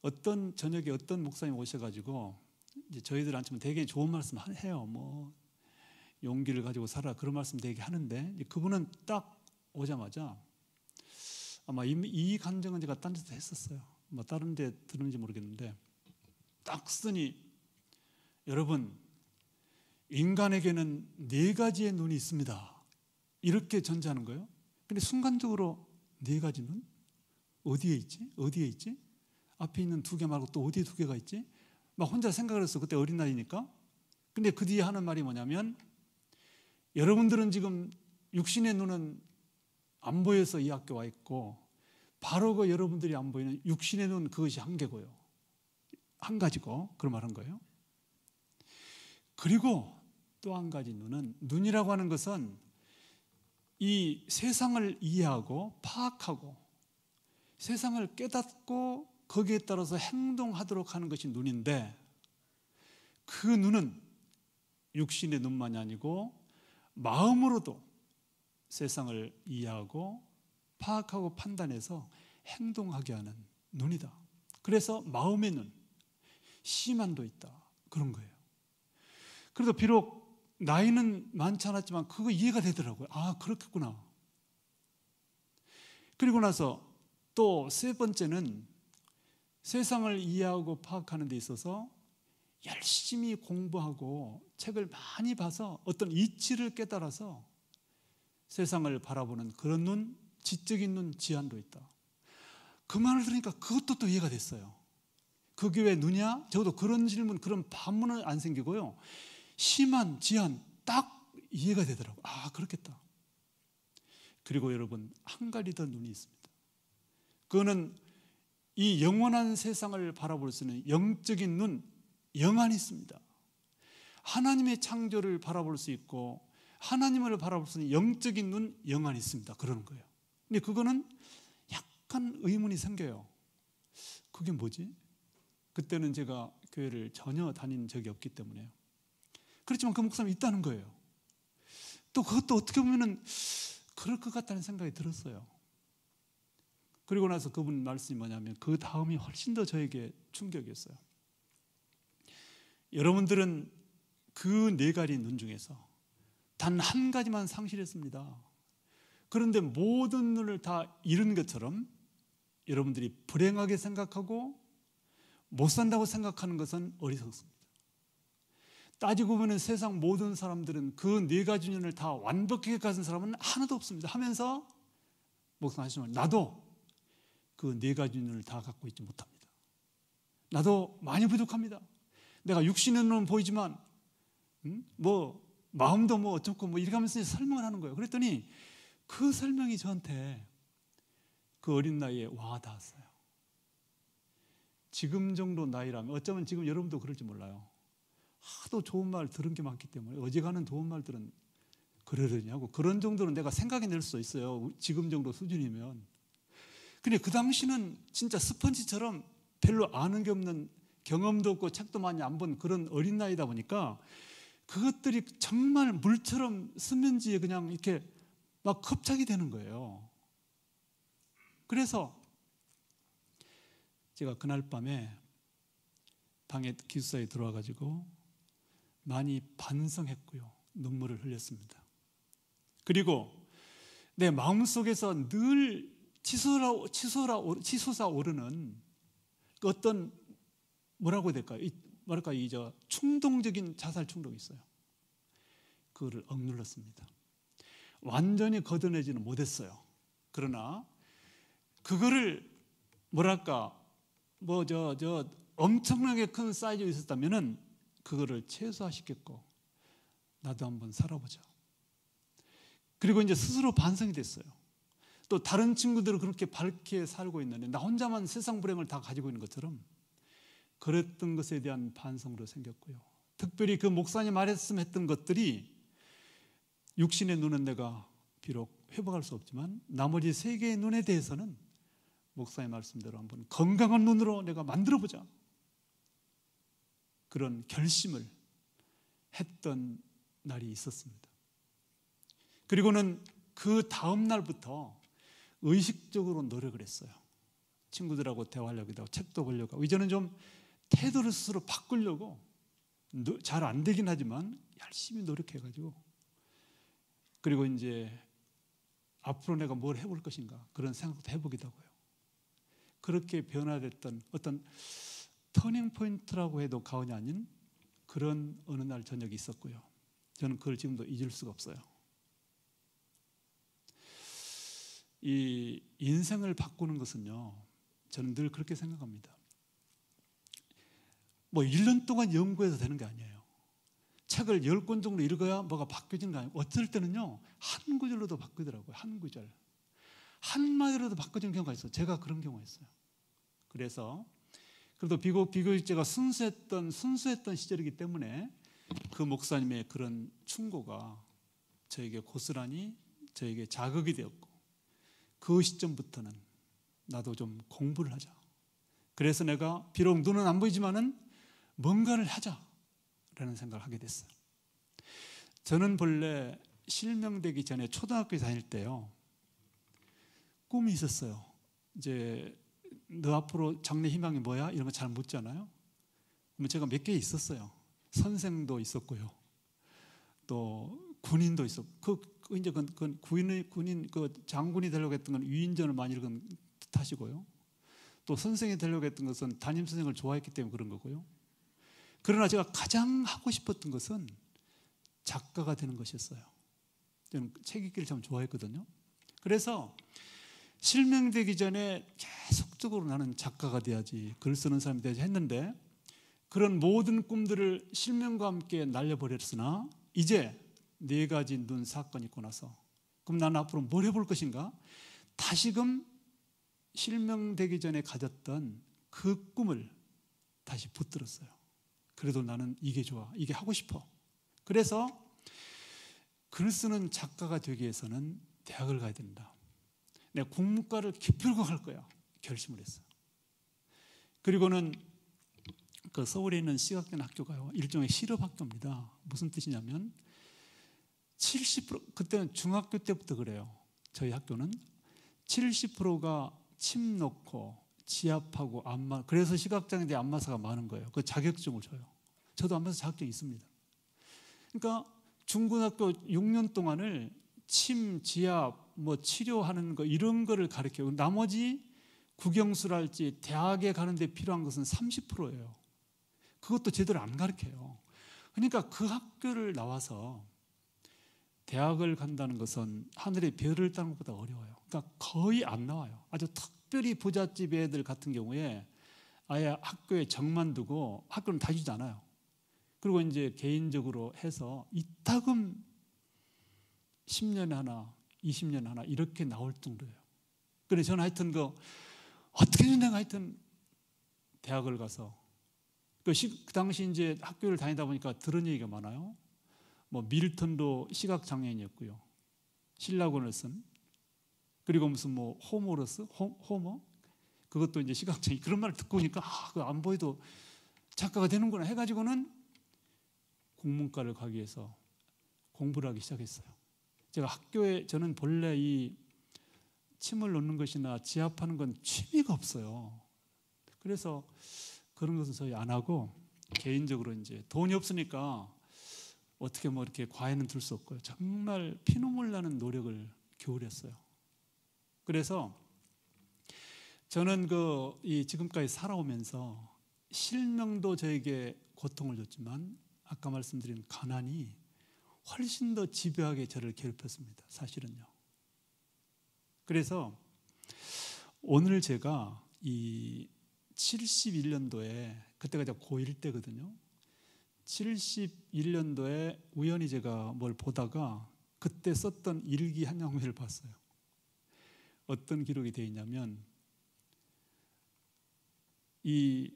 어떤 저녁에 어떤 목사님 오셔가지고 이제 저희들한테는 되게 좋은 말씀 해요. 뭐 용기를 가지고 살아, 그런 말씀 되게 하는데, 그분은 딱 오자마자 아마 이 감정은 제가 딴 데서 했었어요. 뭐 다른 데 들은지 모르겠는데 딱 쓰니, 여러분, 인간에게는 4가지의 눈이 있습니다. 이렇게 전제하는 거예요. 근데 순간적으로 4가지 눈? 어디에 있지? 어디에 있지? 앞에 있는 2개 말고 또 어디에 2개가 있지? 막 혼자 생각을 했어. 그때 어린 나이니까. 근데 그 뒤에 하는 말이 뭐냐면, 여러분들은 지금 육신의 눈은 안 보여서 이 학교 와 있고, 바로 그 여러분들이 안 보이는 육신의 눈, 그것이 한 개고요. 한 가지고, 그런 말 한 거예요. 그리고 또 한 가지 눈이라고 하는 것은 이 세상을 이해하고 파악하고 세상을 깨닫고 거기에 따라서 행동하도록 하는 것이 눈인데, 그 눈은 육신의 눈만이 아니고 마음으로도 세상을 이해하고 파악하고 판단해서 행동하게 하는 눈이다. 그래서 마음의 눈, 시만도 있다, 그런 거예요. 그래도 비록 나이는 많지 않았지만 그거 이해가 되더라고요. 아, 그렇겠구나. 그리고 나서 또 3번째는 세상을 이해하고 파악하는 데 있어서 열심히 공부하고 책을 많이 봐서 어떤 이치를 깨달아서 세상을 바라보는 그런 눈, 지적인 눈, 지한도 있다. 그 말을 들으니까 그것도 또 이해가 됐어요. 그게 왜 눈이야? 적어도 그런 질문, 그런 반문은 안 생기고요. 심한, 지한 딱 이해가 되더라고요. 아, 그렇겠다. 그리고 여러분, 한 가지 더 눈이 있습니다. 그거는 이 영원한 세상을 바라볼 수 있는 영적인 눈, 영안이 있습니다. 하나님의 창조를 바라볼 수 있고 하나님을 바라볼 수 있는 영적인 눈, 영안이 있습니다. 그러는 거예요. 근데 그거는 약간 의문이 생겨요. 그게 뭐지? 그때는 제가 교회를 전혀 다닌 적이 없기 때문에요. 그렇지만 그 목사님이 있다는 거예요. 또 그것도 어떻게 보면은 그럴 것 같다는 생각이 들었어요. 그리고 나서 그분 말씀이 뭐냐면, 그 다음이 훨씬 더 저에게 충격이었어요. 여러분들은 그 4가지 눈 중에서 단 한 가지만 상실했습니다. 그런데 모든 눈을 다 잃은 것처럼 여러분들이 불행하게 생각하고 못 산다고 생각하는 것은 어리석습니다. 따지고 보면 세상 모든 사람들은 그 4가지 눈을 다 완벽하게 가진 사람은 하나도 없습니다 하면서 목사님 하시면, 나도 그 4가지 눈을 다 갖고 있지 못합니다. 나도 많이 부족합니다. 내가 육신의 눈은 보이지만 뭐 마음도 뭐 어쩌고 뭐 이렇게 하면서 설명을 하는 거예요. 그랬더니 그 설명이 저한테 그 어린 나이에 와 닿았어요. 지금 정도 나이라면, 어쩌면 지금 여러분도 그럴지 몰라요. 하도 좋은 말 들은 게 많기 때문에 어지간한 좋은 말들은 그러려냐고, 그런 정도는 내가 생각이 낼 수 있어요. 지금 정도 수준이면. 근데 그 당시는 진짜 스펀지처럼 별로 아는 게 없는, 경험도 없고 책도 많이 안 본 그런 어린 나이다 보니까 그것들이 정말 물처럼 수면지에 그냥 이렇게 막 흡착이 되는 거예요. 그래서 제가 그날 밤에 방에 기숙사에 들어와 가지고 많이 반성했고요, 눈물을 흘렸습니다. 그리고 내 마음속에서 늘 치솟아 오르는 그 어떤, 뭐라고 해야 될까요? 충동적인 자살 충동이 있어요. 그거를 억눌렀습니다. 완전히 걷어내지는 못했어요. 그러나 그거를 엄청나게 큰 사이즈가 있었다면은 그거를 최소화시켰고, 나도 한번 살아보자. 그리고 이제 스스로 반성이 됐어요. 또 다른 친구들은 그렇게 밝게 살고 있는데 나 혼자만 세상 불행을 다 가지고 있는 것처럼 그랬던 것에 대한 반성도 생겼고요. 특별히 그 목사님 말했으면 했던 것들이 육신의 눈은 내가 비록 회복할 수 없지만 나머지 세 개의 눈에 대해서는 목사님 말씀대로 한번 건강한 눈으로 내가 만들어보자, 그런 결심을 했던 날이 있었습니다. 그리고는 그 다음 날부터 의식적으로 노력을 했어요. 친구들하고 대화하려고 하고 책도 보려고 하고, 이제는 좀 태도를 스스로 바꾸려고, 잘 안 되긴 하지만 열심히 노력해가지고, 그리고 이제 앞으로 내가 뭘 해볼 것인가 그런 생각도 해보기도 하고요. 그렇게 변화됐던 어떤 터닝 포인트라고 해도 과언이 아닌 그런 어느 날 저녁이 있었고요. 저는 그걸 지금도 잊을 수가 없어요. 이 인생을 바꾸는 것은요, 저는 늘 그렇게 생각합니다. 1년 동안 연구해서 되는 게 아니에요. 책을 10권 정도 읽어야 뭐가 바뀌어지는 거 아니에요. 어쩔 때는요, 한 구절로도 바뀌더라고요. 한 구절. 한마디로도 바뀌어지는 경우가 있어요. 제가 그런 경우가 있어요. 그래서 그래도 비교적 제가 순수했던 시절이기 때문에 그 목사님의 그런 충고가 저에게 고스란히 저에게 자극이 되었고, 그 시점부터는 나도 좀 공부를 하자. 그래서 내가 비록 눈은 안 보이지만은 뭔가를 하자라는 생각을 하게 됐어요. 저는 본래 실명되기 전에 초등학교에 다닐 때요, 꿈이 있었어요. 이제 너 앞으로 장래 희망이 뭐야? 이런 거 잘 묻잖아요. 그러면 제가 몇 개 있었어요. 선생도 있었고요, 또 군인도 있었고, 이제 군인 장군이 되려고 했던 건 위인전을 많이 읽은 탓이고요. 또 선생이 되려고 했던 것은 담임 선생을 좋아했기 때문에 그런 거고요. 그러나 제가 가장 하고 싶었던 것은 작가가 되는 것이었어요. 저는 책 읽기를 참 좋아했거든요. 그래서 실명되기 전에 계속적으로 나는 작가가 돼야지, 글 쓰는 사람이 돼야지 했는데, 그런 모든 꿈들을 실명과 함께 날려버렸으나 이제 4가지 눈 사건이 있고 나서, 그럼 나는 앞으로 뭘 해볼 것인가? 다시금 실명되기 전에 가졌던 그 꿈을 다시 붙들었어요. 그래도 나는 이게 좋아, 이게 하고 싶어. 그래서 글 쓰는 작가가 되기 위해서는 대학을 가야 된다. 내가 국문과를 기필코 갈 거야 결심을 했어요. 그리고는 그 서울에 있는 시각된 학교가요, 일종의 실업학교입니다. 무슨 뜻이냐면 70%, 그때는 중학교 때부터 그래요. 저희 학교는 70%가 침 놓고 지압하고 안마, 그래서 시각장애인 안마사가 많은 거예요. 그 자격증을 줘요. 저도 안마사 자격증이 있습니다. 그러니까 중고등학교 6년 동안을 침, 지압, 치료하는 거 이런 거를 가르쳐요. 나머지 국영수랄지 대학에 가는데 필요한 것은 30%예요. 그것도 제대로 안 가르쳐요. 그러니까 그 학교를 나와서 대학을 간다는 것은 하늘의 별을 따는 것보다 어려워요. 그러니까 거의 안 나와요. 아주 특별히 부잣집 애들 같은 경우에 아예 학교에 정만 두고 학교는 다니지 않아요. 그리고 이제 개인적으로 해서 이따금 10년에 하나, 20년에 하나 이렇게 나올 정도예요. 그래서 저는 하여튼 어떻게든 내가 하여튼 대학을 가서 그 당시 이제 학교를 다니다 보니까 들은 얘기가 많아요. 뭐 밀턴도 시각 장애인이었고요. 신라곤을 쓴, 그리고 무슨 뭐 호모로스, 호모 그것도 이제 시각장애인, 그런 말을 듣고 보니까 그거 안 보여도 작가가 되는구나 해가지고는 국문과를 가기 위해서 공부를 하기 시작했어요. 제가 학교에 저는 본래 이 침을 놓는 것이나 지압하는 건 취미가 없어요. 그래서 그런 것은 저희 안 하고 개인적으로 이제 돈이 없으니까 어떻게 뭐 이렇게 과외는 둘 수 없고요. 정말 피눈물 나는 노력을 겨울했어요. 그래서 저는 이 지금까지 살아오면서 실명도 저에게 고통을 줬지만 아까 말씀드린 가난이 훨씬 더 집요하게 저를 괴롭혔습니다. 사실은요. 그래서 오늘 제가 이 71년도에 그때가 제가 고1 때거든요. 71년도에 우연히 제가 뭘 보다가 그때 썼던 일기 한 장면을 봤어요. 어떤 기록이 되어 있냐면 이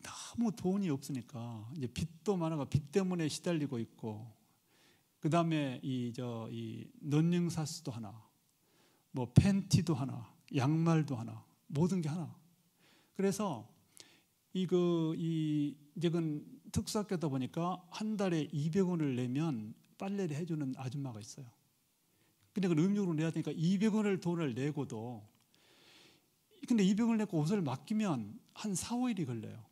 너무 돈이 없으니까 이제 빚도 많아가 빚 때문에 시달리고 있고, 그 다음에 이 런닝사스도 하나, 뭐 팬티도 하나, 양말도 하나, 모든 게 하나. 그래서 이제 그 특수학교다 보니까 한 달에 200원을 내면 빨래를 해주는 아줌마가 있어요. 근데 그걸 의무적으로 내야 되니까 200원을 돈을 내고도, 근데 200원을 내고 옷을 맡기면 한 4, 5일이 걸려요.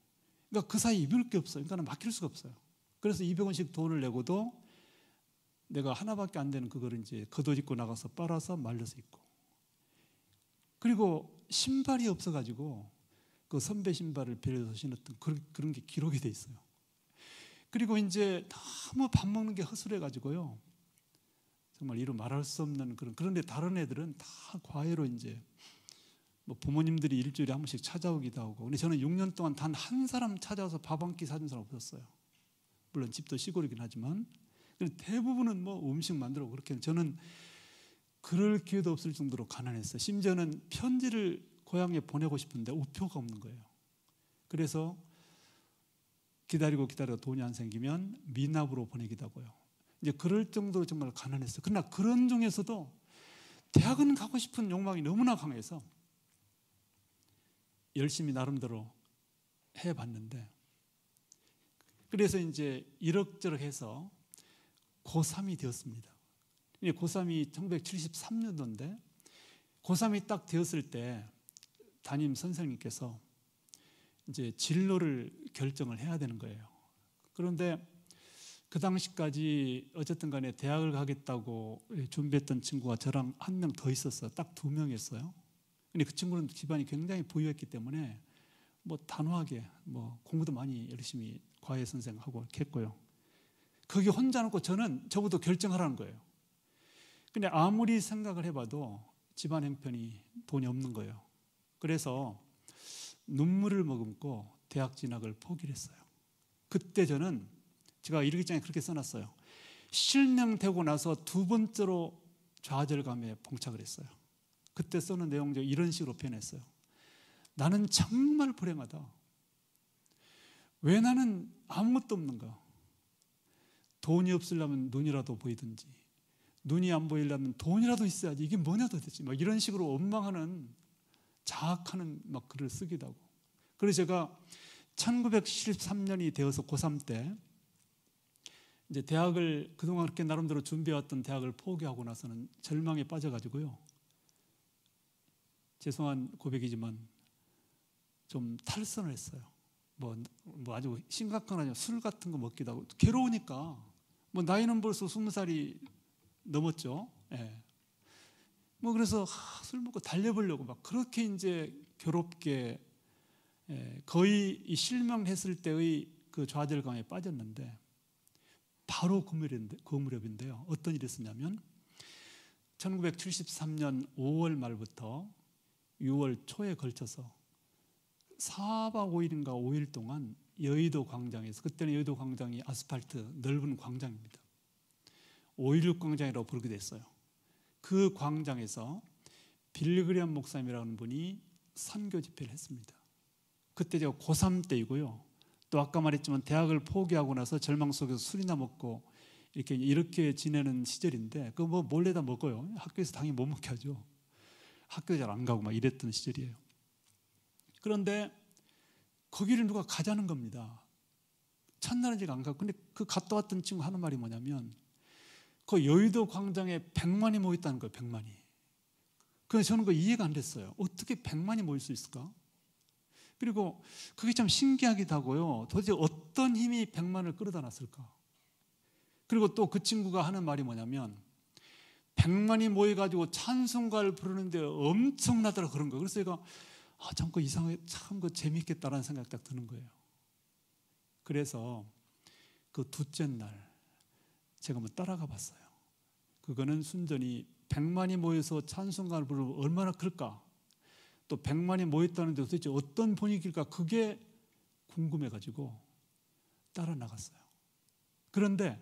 그러니까 그 사이 입을 게 없어요. 그러니까 맡길 수가 없어요. 그래서 200원씩 돈을 내고도 내가 하나밖에 안 되는 그거를 이제 겉옷 입고 나가서 빨아서 말려서 입고, 그리고 신발이 없어가지고 그 선배 신발을 빌려서 신었던 그런 게 기록이 돼 있어요. 그리고 이제 너무 밥 먹는 게 허술해가지고요. 정말 이루 말할 수 없는 그런데 다른 애들은 다 과외로 이제 뭐 부모님들이 일주일에 한 번씩 찾아오기도 하고, 근데 저는 6년 동안 단 한 사람 찾아와서 밥 한 끼 사준 사람 없었어요. 물론 집도 시골이긴 하지만 대부분은 뭐 음식 만들고 그렇게, 저는 그럴 기회도 없을 정도로 가난했어요. 심지어는 편지를 고향에 보내고 싶은데 우표가 없는 거예요. 그래서 기다리고 돈이 안 생기면 미납으로 보내기도 하고요. 이제 그럴 정도로 정말 가난했어요. 그러나 그런 중에서도 대학은 가고 싶은 욕망이 너무나 강해서 열심히 나름대로 해봤는데, 그래서 이제 이럭저럭 해서 고3이 되었습니다. 고3이 1973년도인데 고3이 딱 되었을 때 담임 선생님께서 이제 진로를 결정을 해야 되는 거예요. 그런데 그 당시까지 어쨌든 간에 대학을 가겠다고 준비했던 친구가 저랑 한 명 더 있었어요. 딱 2명이었어요. 근데 그 친구는 집안이 굉장히 부유했기 때문에 뭐 단호하게 뭐 공부도 많이 열심히 과외 선생하고 이렇게 했고요. 거기 혼자 놓고 저보다 결정하라는 거예요. 근데 아무리 생각을 해봐도 집안 형편이 돈이 없는 거예요. 그래서 눈물을 머금고 대학 진학을 포기를 했어요. 그때 제가 일기장에 그렇게 써놨어요. 실명되고 나서 두 번째로 좌절감에 봉착을 했어요. 그때 써놓은 내용 중 이런 식으로 표현했어요. 나는 정말 불행하다. 왜 나는 아무것도 없는가? 돈이 없으려면 눈이라도 보이든지, 눈이 안 보이려면 돈이라도 있어야지. 이게 뭐냐 도대체. 막 이런 식으로 원망하는, 자학하는 막 글을 쓰기도 하고. 그래서 제가 1973년이 되어서 고3 때 이제 대학을 그동안 그렇게 나름대로 준비해왔던 대학을 포기하고 나서는 절망에 빠져가지고요. 죄송한 고백이지만 좀 탈선을 했어요. 뭐 아주 심각한 아니야. 술 같은 거 먹기도 하고, 괴로우니까. 뭐 나이는 벌써 20살이 넘었죠. 예. 뭐 그래서 술 먹고 달려보려고 막 그렇게 이제 괴롭게, 거의 이 실명했을 때의 그 좌절감에 빠졌는데, 바로 그 무렵인데요. 어떤 일이 있었냐면 1973년 5월 말부터 6월 초에 걸쳐서 4박 5일인가 5일 동안 여의도 광장에서, 그때는 여의도 광장이 아스팔트 넓은 광장입니다. 5.16 광장이라고 부르게 됐어요. 그 광장에서 빌그리엄 목사님이라는 분이 선교 집회를 했습니다. 그때 제가 고3 때이고요. 또 아까 말했지만 대학을 포기하고 나서 절망 속에서 술이나 먹고 이렇게 지내는 시절인데 그거 뭐 몰래 다 먹어요. 학교에서 당연히 못 먹게 하죠. 학교 잘 안 가고 막 이랬던 시절이에요. 그런데 거기를 누가 가자는 겁니다. 첫날은 제가 안 가고. 근데 그 갔다 왔던 친구 하는 말이 뭐냐면 그 여의도 광장에 100만이 모였다는 거예요. 100만이. 그래서 저는 그 이해가 안 됐어요. 어떻게 100만이 모일 수 있을까? 그리고 그게 참 신기하기도 하고요. 도대체 어떤 힘이 100만을 끌어다 놨을까? 그리고 또 그 친구가 하는 말이 뭐냐면 100만이 모여가지고 찬송가를 부르는데 엄청나더라 그런 거예요. 그래서 제가 참 그 이상하게 참 그 재밌겠다라는 생각이 딱 드는 거예요. 그래서 그 둘째 날 제가 한번 따라가 봤어요. 그거는 순전히 100만이 모여서 찬송가를 부르면 얼마나 클까? 또 100만이 모였다는데 도대체 어떤 분위기일까? 그게 궁금해가지고 따라 나갔어요. 그런데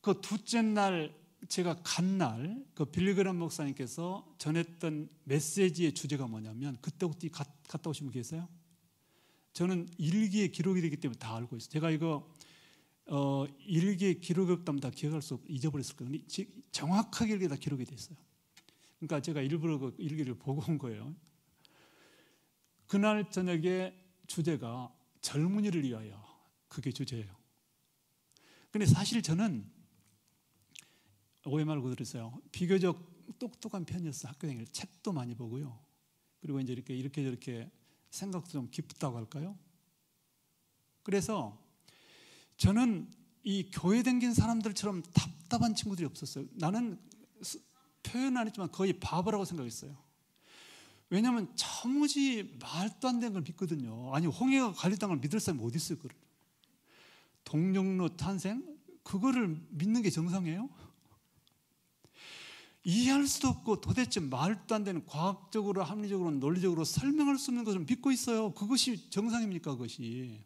그 둘째 날 제가 간 날 그 빌리그람 목사님께서 전했던 메시지의 주제가 뭐냐면 그때부터 갔다 오신 분 계세요? 저는 일기에 기록이 되기 때문에 다 알고 있어요. 제가 이거 일기에 기록이 없다면 다 기억할 수 없고 잊어버렸을 거예요. 정확하게 일기에 다 기록이 돼 있어요. 그러니까 제가 일부러 그 일기를 보고 온 거예요. 그날 저녁에 주제가 젊은이를 위하여, 그게 주제예요. 근데 사실 저는 오해 말고 들으세요. 비교적 똑똑한 편이었어요. 학교 다닐 때 책도 많이 보고요. 그리고 이제 이렇게 저렇게 생각도 좀 깊다고 할까요? 그래서 저는 이 교회 다닌 사람들처럼 답답한 친구들이 없었어요. 나는 표현 안 했지만 거의 바보라고 생각했어요. 왜냐하면 처무지 말도 안 되는 걸 믿거든요. 아니 홍해가 갈리당을 믿을 사람이 어디 있어요? 그걸. 동정로 탄생? 그거를 믿는 게 정상이에요? 이해할 수도 없고 도대체 말도 안 되는 과학적으로 합리적으로 논리적으로 설명할 수 없는 것을 믿고 있어요. 그것이 정상입니까? 그것이.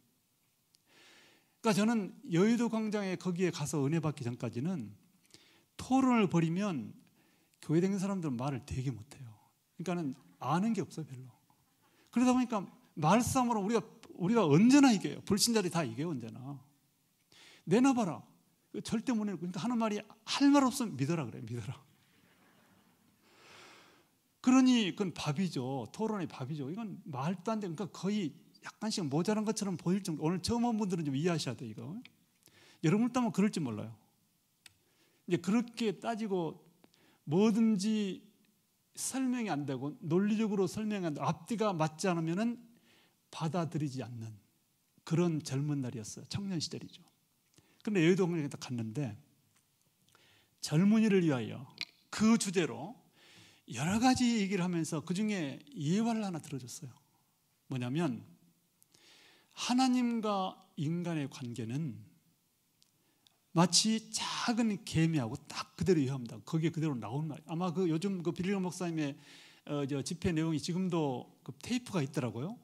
그러니까 저는 여의도 광장에 거기에 가서 은혜 받기 전까지는 토론을 벌이면 교회 다니는 사람들은 말을 되게 못해요. 그러니까는 아는 게 없어요, 별로. 그러다 보니까 말싸움으로 우리가 언제나 이겨요. 불신자들이 다 이겨요, 언제나. 내놔봐라. 절대 못 내고. 그러니까 하는 말이 할 말 없으면 믿어라 그래요, 믿어라. 그러니 그건 밥이죠. 토론의 밥이죠. 이건 말도 안 돼. 그러니까 거의 약간씩 모자란 것처럼 보일 정도. 오늘 처음 온 분들은 좀 이해하셔야 돼요, 이거. 여러분 따면 그럴지 몰라요. 이제 그렇게 따지고 뭐든지 설명이 안 되고 논리적으로 설명이 안 되고 앞뒤가 맞지 않으면은 받아들이지 않는 그런 젊은 날이었어요. 청년 시절이죠. 그런데 여의도 광장에 딱 갔는데 젊은이를 위하여 그 주제로 여러 가지 얘기를 하면서 그중에 예화를 하나 들어줬어요. 뭐냐면 하나님과 인간의 관계는 마치 작은 개미하고 딱 그대로 이해합니다. 거기에 그대로 나온 말. 아마 그 요즘 그 빌리그람 목사님의 집회 내용이 지금도 그 테이프가 있더라고요.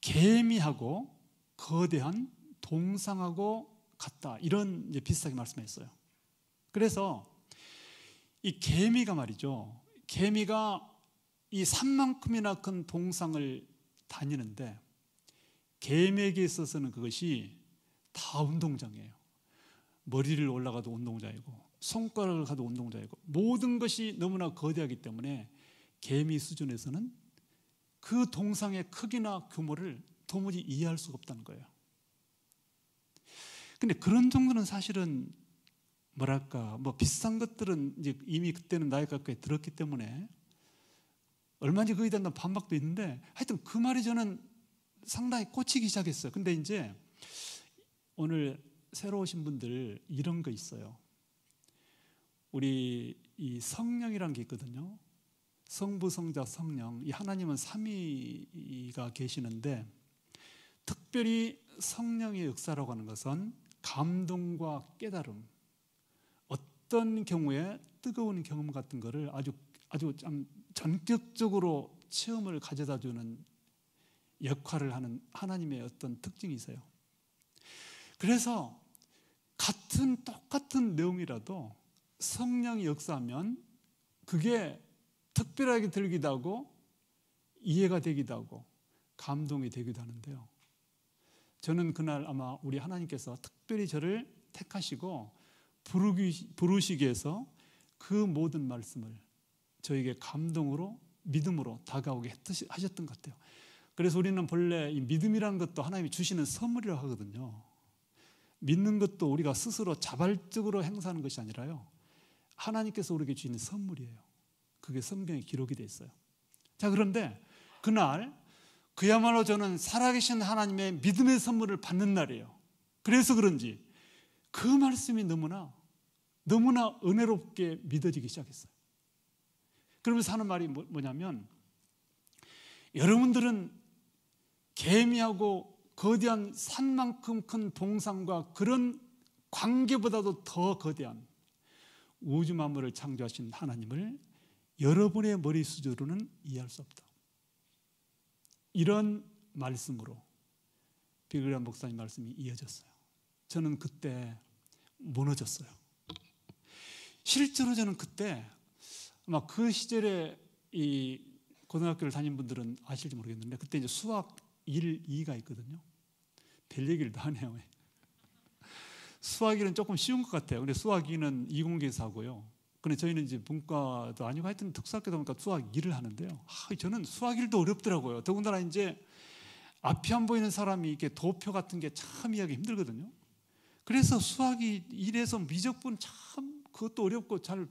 개미하고 거대한 동상하고 같다. 이런 이제 비슷하게 말씀했어요. 그래서 이 개미가 말이죠. 개미가 이 산만큼이나 큰 동상을 다니는데 개미에게 있어서는 그것이 다 운동장이에요. 머리를 올라가도 운동장이고 손가락을 가도 운동장이고 모든 것이 너무나 거대하기 때문에 개미 수준에서는 그 동상의 크기나 규모를 도무지 이해할 수가 없다는 거예요. 근데 그런 정도는 사실은 뭐랄까 뭐 비싼 것들은 이제 이미 그때는 나이 가까이 들었기 때문에 얼마인지 거기에 대한 반박도 있는데 하여튼 그 말이 저는 상당히 꽂히기 시작했어요. 근데 이제 오늘 새로 오신 분들 이런 거 있어요. 우리 이 성령이라는 게 있거든요. 성부, 성자, 성령. 이 하나님은 삼위가 계시는데 특별히 성령의 역사라고 하는 것은 감동과 깨달음, 어떤 경우에 뜨거운 경험 같은 거를 아주 참 전격적으로 체험을 가져다 주는 역할을 하는 하나님의 어떤 특징이 있어요. 그래서 똑같은 내용이라도 성령이 역사하면 그게 특별하게 들기도 하고 이해가 되기도 하고 감동이 되기도 하는데요. 저는 그날 아마 우리 하나님께서 특별히 저를 택하시고 부르시기 위해서 그 모든 말씀을 저에게 감동으로 믿음으로 다가오게 하셨던 것 같아요. 그래서 우리는 본래 이 믿음이라는 것도 하나님이 주시는 선물이라고 하거든요. 믿는 것도 우리가 스스로 자발적으로 행사하는 것이 아니라요, 하나님께서 우리에게 주시는 선물이에요. 그게 성경에 기록이 되어 있어요. 자, 그런데 그날 그야말로 저는 살아계신 하나님의 믿음의 선물을 받는 날이에요. 그래서 그런지 그 말씀이 너무나 은혜롭게 믿어지기 시작했어요. 그러면서 하는 말이 뭐냐면, 여러분들은 개미하고 거대한 산만큼 큰 동상과 그런 관계보다도 더 거대한 우주 만물을 창조하신 하나님을 여러분의 머리수저로는 이해할 수 없다. 이런 말씀으로 빌그레이엄 목사님 말씀이 이어졌어요. 저는 그때 무너졌어요. 실제로 저는 그때 아마 그 시절에 이 고등학교를 다닌 분들은 아실지 모르겠는데, 그때 이제 수학 1, 2가 있거든요. 별 얘기를 다 하네요. 수학 1은 조금 쉬운 것 같아요. 근데 수학 2는 이공계에서 하고요. 근데 저희는 이제 문과도 아니고 하여튼 특수학교다 보니까 수학 2를 하는데요. 저는 수학 1도 어렵더라고요. 더군다나 이제 앞이 안 보이는 사람이 이렇게 도표 같은 게 참 이해하기 힘들거든요. 그래서 수학이 1에서 미적분 참 그것도 어렵고 잘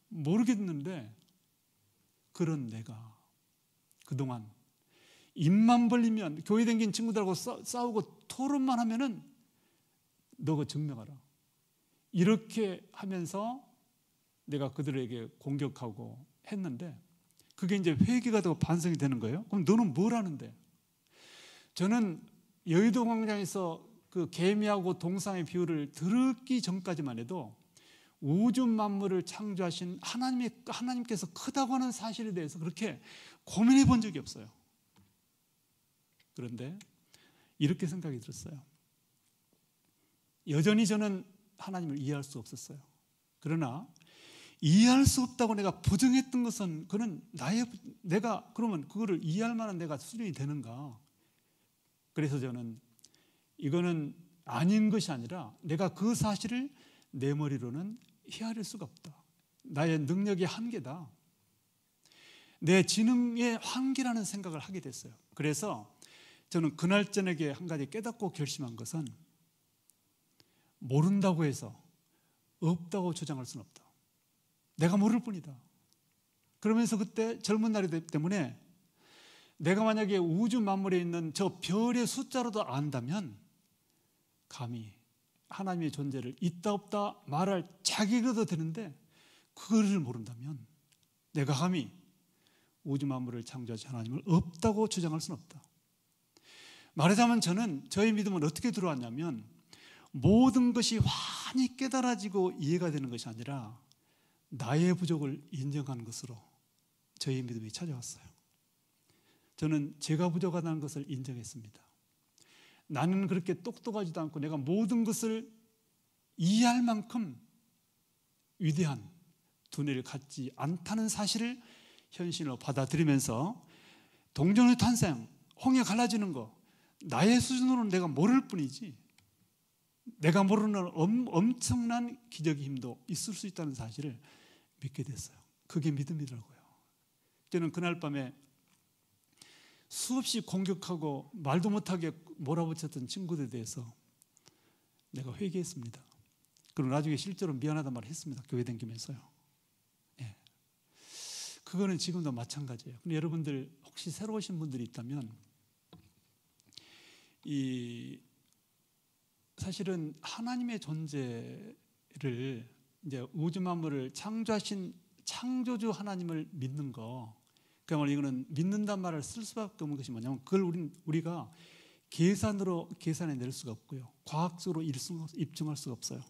모르겠는데, 그런 내가 그동안 입만 벌리면 교회 다닌 친구들하고 싸우고 토론만 하면은 너가 증명하라, 이렇게 하면서 내가 그들에게 공격하고 했는데, 그게 이제 회개가 되고 반성이 되는 거예요. 그럼 너는 뭘 하는데? 저는 여의도 광장에서 그 개미하고 동상의 비유를 듣기 전까지만 해도 우주 만물을 창조하신 하나님께서 크다고 하는 사실에 대해서 그렇게 고민해 본 적이 없어요. 그런데 이렇게 생각이 들었어요. 여전히 저는 하나님을 이해할 수 없었어요. 그러나 이해할 수 없다고 내가 부정했던 것은, 그는 내가 그러면 그거를 이해할 만한 내가 수준이 되는가? 그래서 저는 이거는 아닌 것이 아니라 내가 그 사실을 내 머리로는 헤아릴 수가 없다. 나의 능력의 한계다. 내 지능의 한계라는 생각을 하게 됐어요. 그래서 저는 그날 저녁에 한 가지 깨닫고 결심한 것은, 모른다고 해서 없다고 주장할 수는 없다. 내가 모를 뿐이다. 그러면서 그때 젊은 날이기 때문에 내가 만약에 우주 만물에 있는 저 별의 숫자로도 안다면 감히 하나님의 존재를 있다 없다 말할 자격이라도 되는데, 그거를 모른다면 내가 감히 우주 만물을 창조하신 하나님을 없다고 주장할 수는 없다. 말하자면 저의 믿음은 어떻게 들어왔냐면, 모든 것이 환히 깨달아지고 이해가 되는 것이 아니라 나의 부족을 인정하는 것으로 저의 믿음이 찾아왔어요. 저는 제가 부족하다는 것을 인정했습니다. 나는 그렇게 똑똑하지도 않고 내가 모든 것을 이해할 만큼 위대한 두뇌를 갖지 않다는 사실을 현실로 받아들이면서 동정의 탄생, 홍해 갈라지는 거, 나의 수준으로는 내가 모를 뿐이지, 내가 모르는 엄청난 기적의 힘도 있을 수 있다는 사실을 믿게 됐어요. 그게 믿음이더라고요. 저는 그날 밤에 수없이 공격하고 말도 못하게 몰아붙였던 친구들에 대해서 내가 회개했습니다. 그리고 나중에 실제로 미안하다는 말을 했습니다. 교회 다니면서요. 예. 그거는 지금도 마찬가지예요. 근데 여러분들 혹시 새로 오신 분들이 있다면, 사실은 하나님의 존재를, 이제 우주 만물을 창조하신 창조주 하나님을 믿는 거, 그야말로 이거는 믿는다는 말을 쓸 수밖에 없는 것이 뭐냐면, 그걸 우리가 계산해낼 수가 없고요, 과학적으로 입증할 수가 없어요.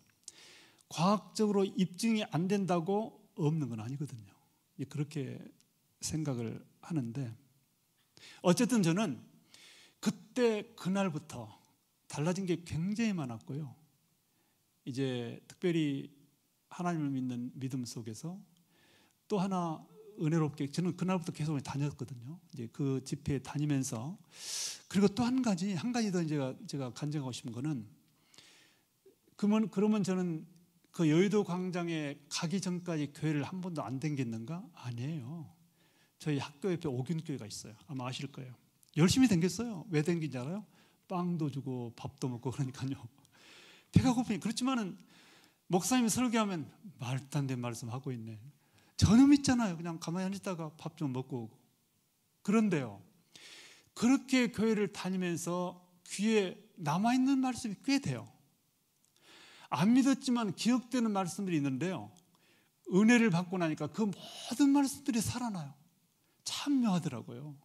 과학적으로 입증이 안 된다고 없는 건 아니거든요. 그렇게 생각을 하는데, 어쨌든 저는 그때 그날부터 달라진 게 굉장히 많았고요. 이제 특별히 하나님을 믿는 믿음 속에서 또 하나 은혜롭게 저는 그날부터 계속 다녔거든요. 이제 그 집회에 다니면서. 그리고 또 한 가지 더 제가 간증하고 싶은 거는, 그러면 저는 그 여의도 광장에 가기 전까지 교회를 한 번도 안 댕겼는가? 아니에요. 저희 학교 옆에 오균교회가 있어요. 아마 아실 거예요. 열심히 댕겼어요. 왜 댕긴지 알아요? 빵도 주고 밥도 먹고 그러니까요. 배가 고프니. 그렇지만은 목사님이 설교하면 말도 안 되는 말씀 하고 있네. 저놈 있잖아요. 그냥 가만히 앉았다가 밥 좀 먹고 오고. 그런데요, 그렇게 교회를 다니면서 귀에 남아있는 말씀이 꽤 돼요. 안 믿었지만 기억되는 말씀들이 있는데요, 은혜를 받고 나니까 그 모든 말씀들이 살아나요. 참 묘하더라고요.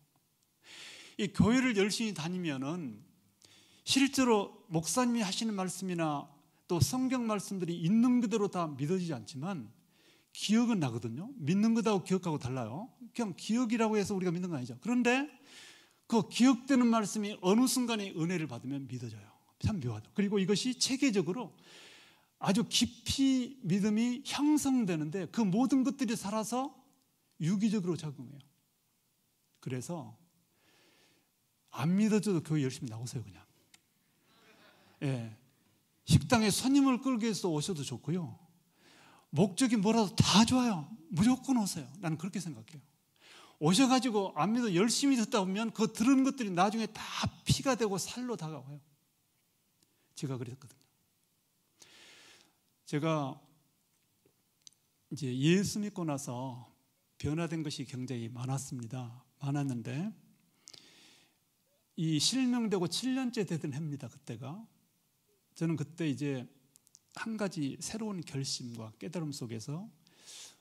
이 교회를 열심히 다니면은 실제로 목사님이 하시는 말씀이나 또 성경 말씀들이 있는 그대로 다 믿어지지 않지만 기억은 나거든요. 믿는 것하고 기억하고 달라요. 그냥 기억이라고 해서 우리가 믿는 거 아니죠. 그런데 그 기억되는 말씀이 어느 순간에 은혜를 받으면 믿어져요. 참 묘하다. 그리고 이것이 체계적으로 아주 깊이 믿음이 형성되는데 그 모든 것들이 살아서 유기적으로 작용해요. 그래서 안 믿어져도 교회 열심히 나오세요. 그냥. 예. 식당에 손님을 끌기 위해서 오셔도 좋고요. 목적이 뭐라도 다 좋아요. 무조건 오세요. 나는 그렇게 생각해요. 오셔가지고 안 믿어 열심히 듣다 보면 그 들은 것들이 나중에 다 피가 되고 살로 다가와요. 제가 그랬거든요. 제가 이제 예수 믿고 나서 변화된 것이 굉장히 많았는데 이 실명되고 7년째 되던 해입니다. 그때가. 저는 그때 이제 한 가지 새로운 결심과 깨달음 속에서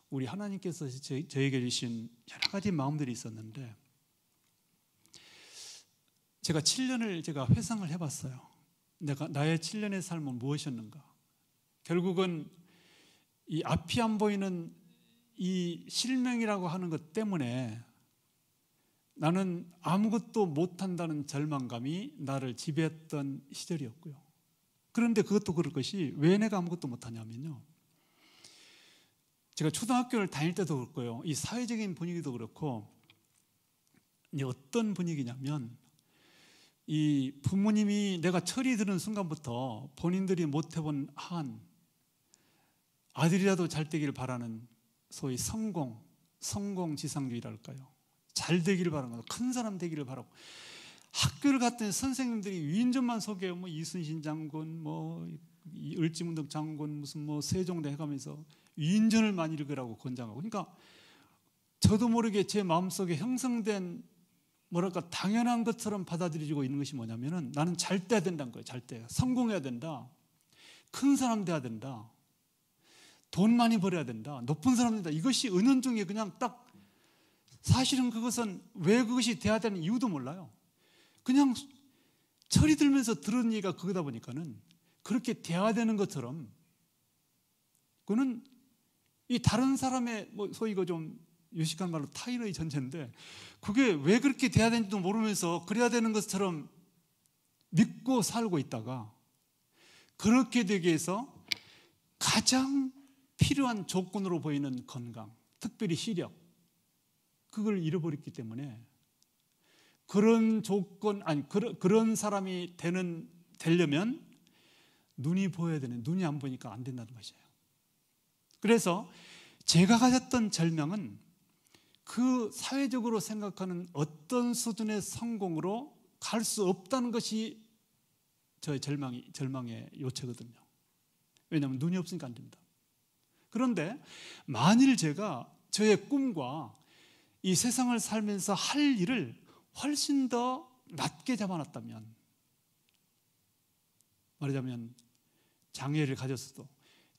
우리 하나님께서 저에게 주신 여러 가지 마음들이 있었는데, 제가 7년을 회상을 해봤어요. 나의 7년의 삶은 무엇이었는가? 결국은 이 앞이 안 보이는 이 실명이라고 하는 것 때문에 나는 아무것도 못한다는 절망감이 나를 지배했던 시절이었고요. 그런데 그것도 그럴 것이 왜 내가 아무것도 못하냐면요, 제가 초등학교를 다닐 때도 그렇고요, 이 사회적인 분위기도 그렇고, 이제 어떤 분위기냐면 이 부모님이 내가 철이 드는 순간부터 본인들이 못 해본 한 아들이라도 잘 되기를 바라는 소위 성공지상주의랄까요. 잘 되기를 바라는 거예요. 큰 사람 되기를 바라고. 학교를 갔더니 선생님들이 위인전만 소개해요. 뭐 이순신 장군, 뭐 을지문덕 장군, 무슨 뭐 세종대 해가면서 위인전을 많이 읽으라고 권장하고. 그러니까 저도 모르게 제 마음속에 형성된 뭐랄까 당연한 것처럼 받아들여지고 있는 것이 뭐냐면은 나는 잘 돼야 된다는 거예요. 잘 돼. 성공해야 된다. 큰 사람 돼야 된다. 돈 많이 벌어야 된다. 높은 사람 된다. 이것이 은연중에 그냥 딱, 사실은 그것은 왜 그것이 돼야 되는 이유도 몰라요. 그냥 철이 들면서 들은 얘기가 그거다 보니까는 그렇게 돼야 되는 것처럼, 그거는 이 다른 사람의 뭐 소위 이거 좀 유식한 말로 타인의 전제인데, 그게 왜 그렇게 돼야 되는지도 모르면서 그래야 되는 것처럼 믿고 살고 있다가 그렇게 되기 위해서 가장 필요한 조건으로 보이는 건강, 특별히 시력, 그걸 잃어버렸기 때문에 그런 조건, 그런 사람이 되려면 눈이 보여야 되는, 눈이 안 보이니까 안 된다는 것이에요. 그래서 제가 가졌던 절망은 그 사회적으로 생각하는 어떤 수준의 성공으로 갈 수 없다는 것이 저의 절망의 요체거든요. 왜냐하면 눈이 없으니까 안 됩니다. 그런데 만일 제가 저의 꿈과 이 세상을 살면서 할 일을 훨씬 더 낮게 잡아놨다면, 말하자면 장애를 가졌어도,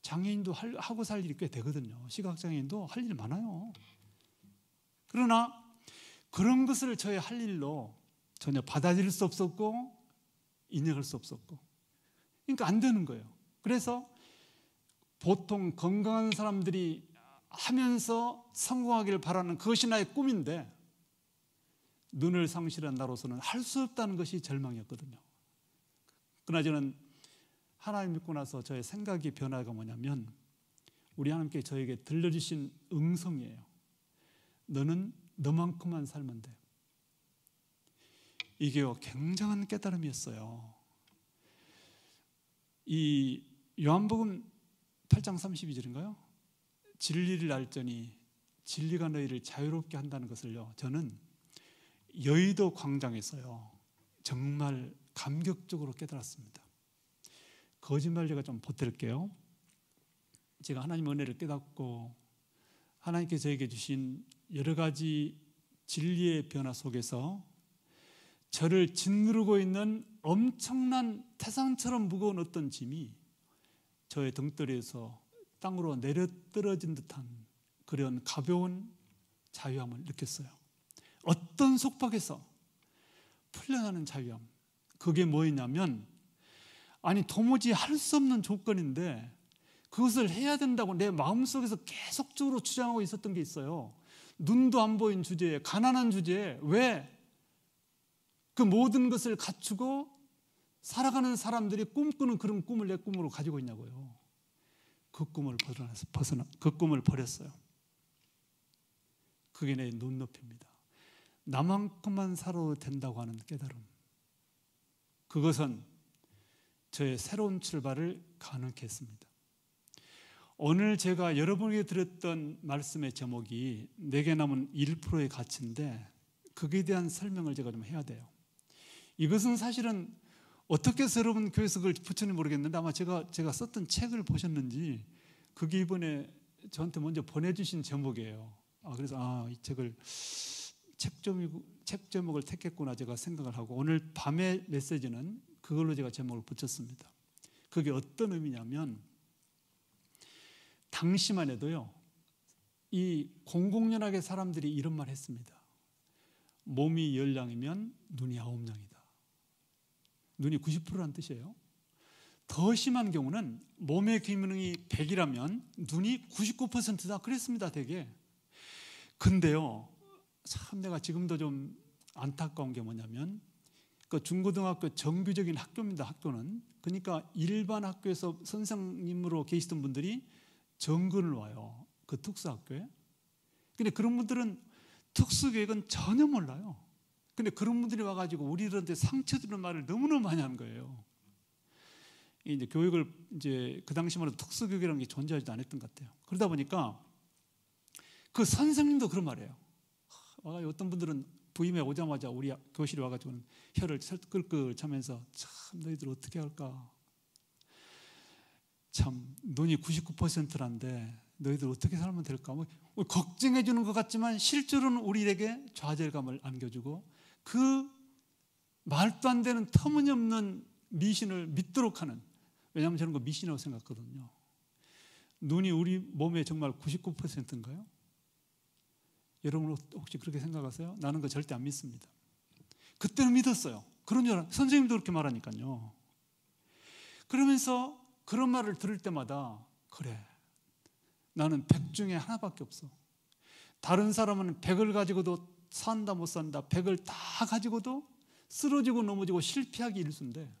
장애인도 하고 살 일이 꽤 되거든요. 시각장애인도 할 일 많아요. 그러나 그런 것을 저의 할 일로 전혀 받아들일 수 없었고 인정할 수 없었고, 그러니까 안 되는 거예요. 그래서 보통 건강한 사람들이 하면서 성공하기를 바라는 그것이 나의 꿈인데, 눈을 상실한 나로서는 할 수 없다는 것이 절망이었거든요. 그러나 저는 하나님 믿고 나서 저의 생각의 변화가 뭐냐면, 우리 하나님께 저에게 들려주신 음성이에요. 너는 너만큼만 살면 돼. 이게 굉장한 깨달음이었어요. 이 요한복음 8장 32절인가요? 진리를 알더니 진리가 너희를 자유롭게 한다는 것을요, 저는 여의도 광장에서요 정말 감격적으로 깨달았습니다. 거짓말 제가 좀 보탤게요. 제가 하나님 은혜를 깨닫고 하나님께서 저에게 주신 여러 가지 진리의 변화 속에서 저를 짓누르고 있는 엄청난 태산처럼 무거운 어떤 짐이 저의 등떠리에서 땅으로 내려떨어진 듯한 그런 가벼운 자유함을 느꼈어요. 어떤 속박에서 풀려나는 자유함. 그게 뭐였냐면, 아니 도무지 할 수 없는 조건인데 그것을 해야 된다고 내 마음속에서 계속적으로 주장하고 있었던 게 있어요. 눈도 안 보인 주제에, 가난한 주제에 왜 그 모든 것을 갖추고 살아가는 사람들이 꿈꾸는 그런 꿈을 내 꿈으로 가지고 있냐고요. 그 꿈을 그 꿈을 버렸어요. 그게 내 눈높이입니다. 나만큼만 살아도 된다고 하는 깨달음. 그것은 저의 새로운 출발을 가능케 했습니다. 오늘 제가 여러분에게 드렸던 말씀의 제목이 내게 남은 1%의 가치인데 거기에 대한 설명을 제가 좀 해야 돼요. 이것은 사실은 어떻게 해서 여러분 교회에서 그걸 붙였는지 모르겠는데 아마 제가 썼던 책을 보셨는지 그게 이번에 저한테 먼저 보내주신 제목이에요. 그래서 이 책을 책 제목을 택했구나 제가 생각을 하고 오늘 밤의 메시지는 그걸로 제가 제목을 붙였습니다. 그게 어떤 의미냐면 당시만 해도요 이 공공연하게 사람들이 이런 말 했습니다. 몸이 10냥이면 눈이 9냥이다. 눈이 90%라는 뜻이에요. 더 심한 경우는 몸의 기능이 100이라면 눈이 99%다 그랬습니다. 되게. 근데요 참 내가 지금도 좀 안타까운 게 뭐냐면 그 중고등학교 정규적인 학교입니다. 학교는. 그러니까 일반 학교에서 선생님으로 계시던 분들이 정근을 와요. 그 특수학교에. 근데 그런 분들은 특수교육은 전혀 몰라요. 근데 그런 분들이 와가지고 우리들한테 상처 주는 말을 너무너무 많이 하는 거예요. 이제 교육을 이제 그 당시만 해도 특수교육이라는 게 존재하지도 않았던 것 같아요. 그러다 보니까 그 선생님도 그런 말이에요. 어떤 분들은 부임해 오자마자 우리 교실에 와가지고 혀를 끌끌 차면서 참 너희들 어떻게 할까? 참 눈이 99%란데 너희들 어떻게 살면 될까? 걱정해 주는 것 같지만 실제로는 우리에게 좌절감을 안겨주고 그 말도 안 되는 터무니없는 미신을 믿도록 하는, 왜냐하면 저는 그 미신이라고 생각하거든요. 눈이 우리 몸에 정말 99%인가요? 여러분 혹시 그렇게 생각하세요? 나는 그거 절대 안 믿습니다. 그때는 믿었어요. 그런 줄 선생님도 그렇게 말하니까요. 그러면서 그런 말을 들을 때마다 그래 나는 100 중에 하나밖에 없어. 다른 사람은 100을 가지고도 산다 못 산다 100을 다 가지고도 쓰러지고 넘어지고 실패하기 일쑤인데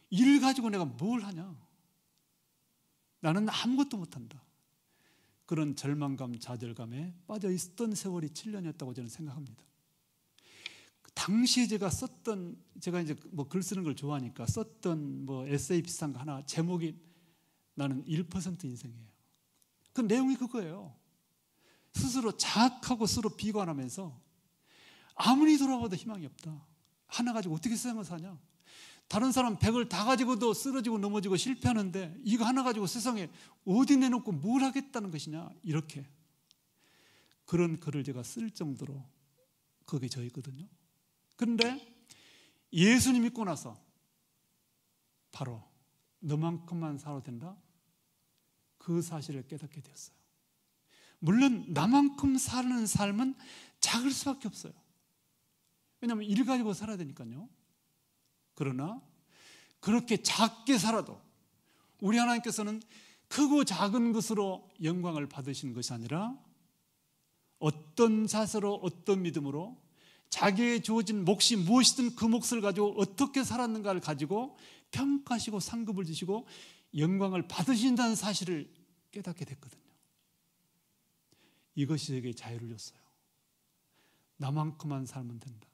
일 가지고 내가 뭘 하냐. 나는 아무것도 못한다. 그런 절망감 좌절감에 빠져 있었던 세월이 7년이었다고 저는 생각합니다. 당시에 제가 이제 뭐 글 쓰는 걸 좋아하니까 썼던 뭐 에세이 비슷한 거 하나 제목이 나는 1% 인생이에요. 그 내용이 그거예요. 스스로 자학하고 스스로 비관하면서 아무리 돌아봐도 희망이 없다. 하나 가지고 어떻게 세상을 사냐. 다른 사람 100을 다 가지고도 쓰러지고 넘어지고 실패하는데 이거 하나 가지고 세상에 어디 내놓고 뭘 하겠다는 것이냐. 이렇게 그런 글을 제가 쓸 정도로 거기에 져 있거든요. 그런데 예수님 믿고 나서 바로 너만큼만 살아도 된다. 그 사실을 깨닫게 되었어요. 물론 나만큼 사는 삶은 작을 수밖에 없어요. 왜냐하면 일 가지고 살아야 되니까요. 그러나 그렇게 작게 살아도 우리 하나님께서는 크고 작은 것으로 영광을 받으시는 것이 아니라 어떤 자세로 어떤 믿음으로 자기의 주어진 몫이 무엇이든 그 몫을 가지고 어떻게 살았는가를 가지고 평가하시고 상급을 주시고 영광을 받으신다는 사실을 깨닫게 됐거든요. 이것이 저에게 자유를 줬어요. 나만큼만 살면 된다.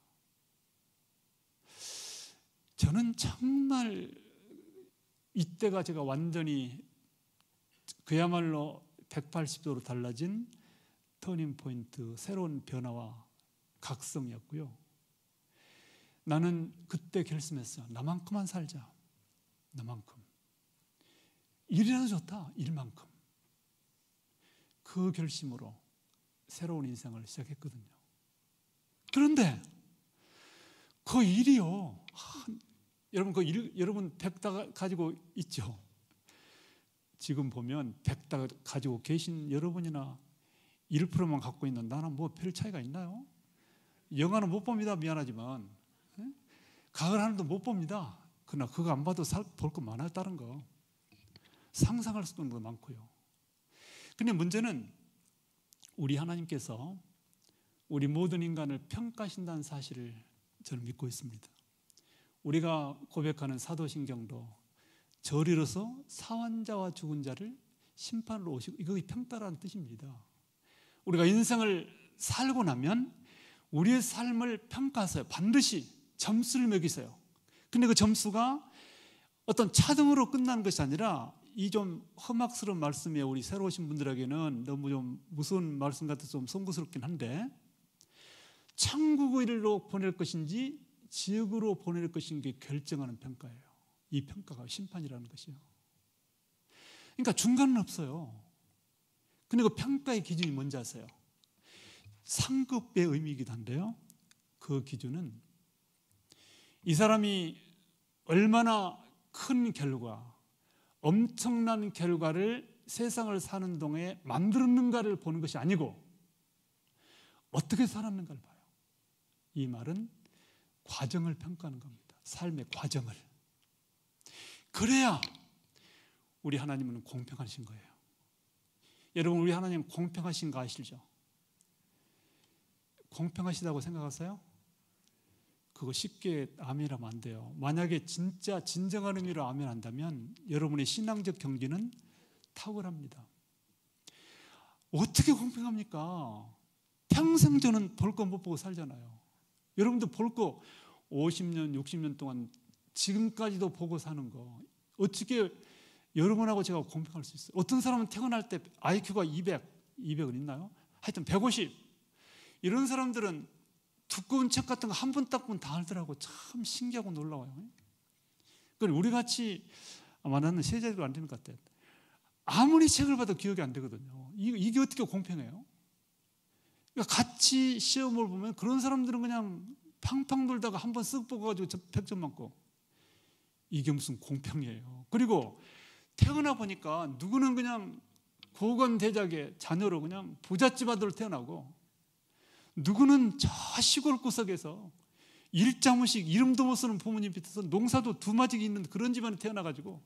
저는 정말 이때가 제가 완전히 그야말로 180도로 달라진 터닝 포인트, 새로운 변화와 각성이었고요. 나는 그때 결심했어. 나만큼만 살자. 나만큼. 일이라도 좋다. 일만큼. 그 결심으로 새로운 인생을 시작했거든요. 그런데 그 일이요. 여러분 그 일, 여러분 100다 가지고 있죠. 지금 보면 100다 가지고 계신 여러분이나 1%만 갖고 있는 나는 뭐 별 차이가 있나요? 영화는 못 봅니다. 미안하지만. 가을 하늘도 못 봅니다. 그러나 그거 안 봐도 볼 거 많아요. 다른 거. 상상할 수 있는 거 많고요. 근데 문제는 우리 하나님께서 우리 모든 인간을 평가하신다는 사실을 저는 믿고 있습니다. 우리가 고백하는 사도신경도 저리로서 사환자와 죽은 자를 심판으로 오시고, 이거 평가라는 뜻입니다. 우리가 인생을 살고 나면 우리의 삶을 평가하세요. 반드시 점수를 매기세요. 근데 그 점수가 어떤 차등으로 끝나는 것이 아니라, 이 좀 험악스러운 말씀에 우리 새로 오신 분들에게는 너무 좀 무서운 말씀 같아서 좀 송구스럽긴 한데, 천국으로 보낼 것인지 지옥으로 보낼 것인지 결정하는 평가예요. 이 평가가 심판이라는 것이요. 그러니까 중간은 없어요. 근데 그 평가의 기준이 뭔지 아세요? 상급의 의미이기도 한데요. 그 기준은 이 사람이 얼마나 큰 결과, 엄청난 결과를 세상을 사는 동안에 만들었는가를 보는 것이 아니고 어떻게 살았는가를 봐요. 이 말은 과정을 평가하는 겁니다. 삶의 과정을. 그래야 우리 하나님은 공평하신 거예요. 여러분, 우리 하나님 공평하신 거 아시죠? 공평하시다고 생각하세요? 그거 쉽게 아멘하면 안 돼요. 만약에 진짜 진정한 의미로 아멘 한다면 여러분의 신앙적 경지는 탁월합니다. 어떻게 공평합니까? 평생 저는 볼 거 못 보고 살잖아요. 여러분도 볼 거 50년, 60년 동안 지금까지도 보고 사는 거, 어떻게 여러분하고 제가 공평할 수 있어요? 어떤 사람은 태어날 때 IQ가 200은 있나요? 하여튼 150. 이런 사람들은 두꺼운 책 같은 거 한 번 딱 보면 다 알더라고. 참 신기하고 놀라워요. 그러니까 우리 같이 아마 나는 세대도 안 되는 것 같아요. 아무리 책을 봐도 기억이 안 되거든요. 이게 어떻게 공평해요? 그러니까 같이 시험을 보면 그런 사람들은 그냥 팡팡 돌다가 한 번 쓱 보고 가지고 100점 맞고, 이게 무슨 공평이에요. 그리고 태어나 보니까 누구는 그냥 고관대작의 자녀로 그냥 부잣집 아들로 태어나고, 누구는 저 시골 구석에서 일자무식 이름도 못 쓰는 부모님 밑에서 농사도 2마디 있는 그런 집안에 태어나가지고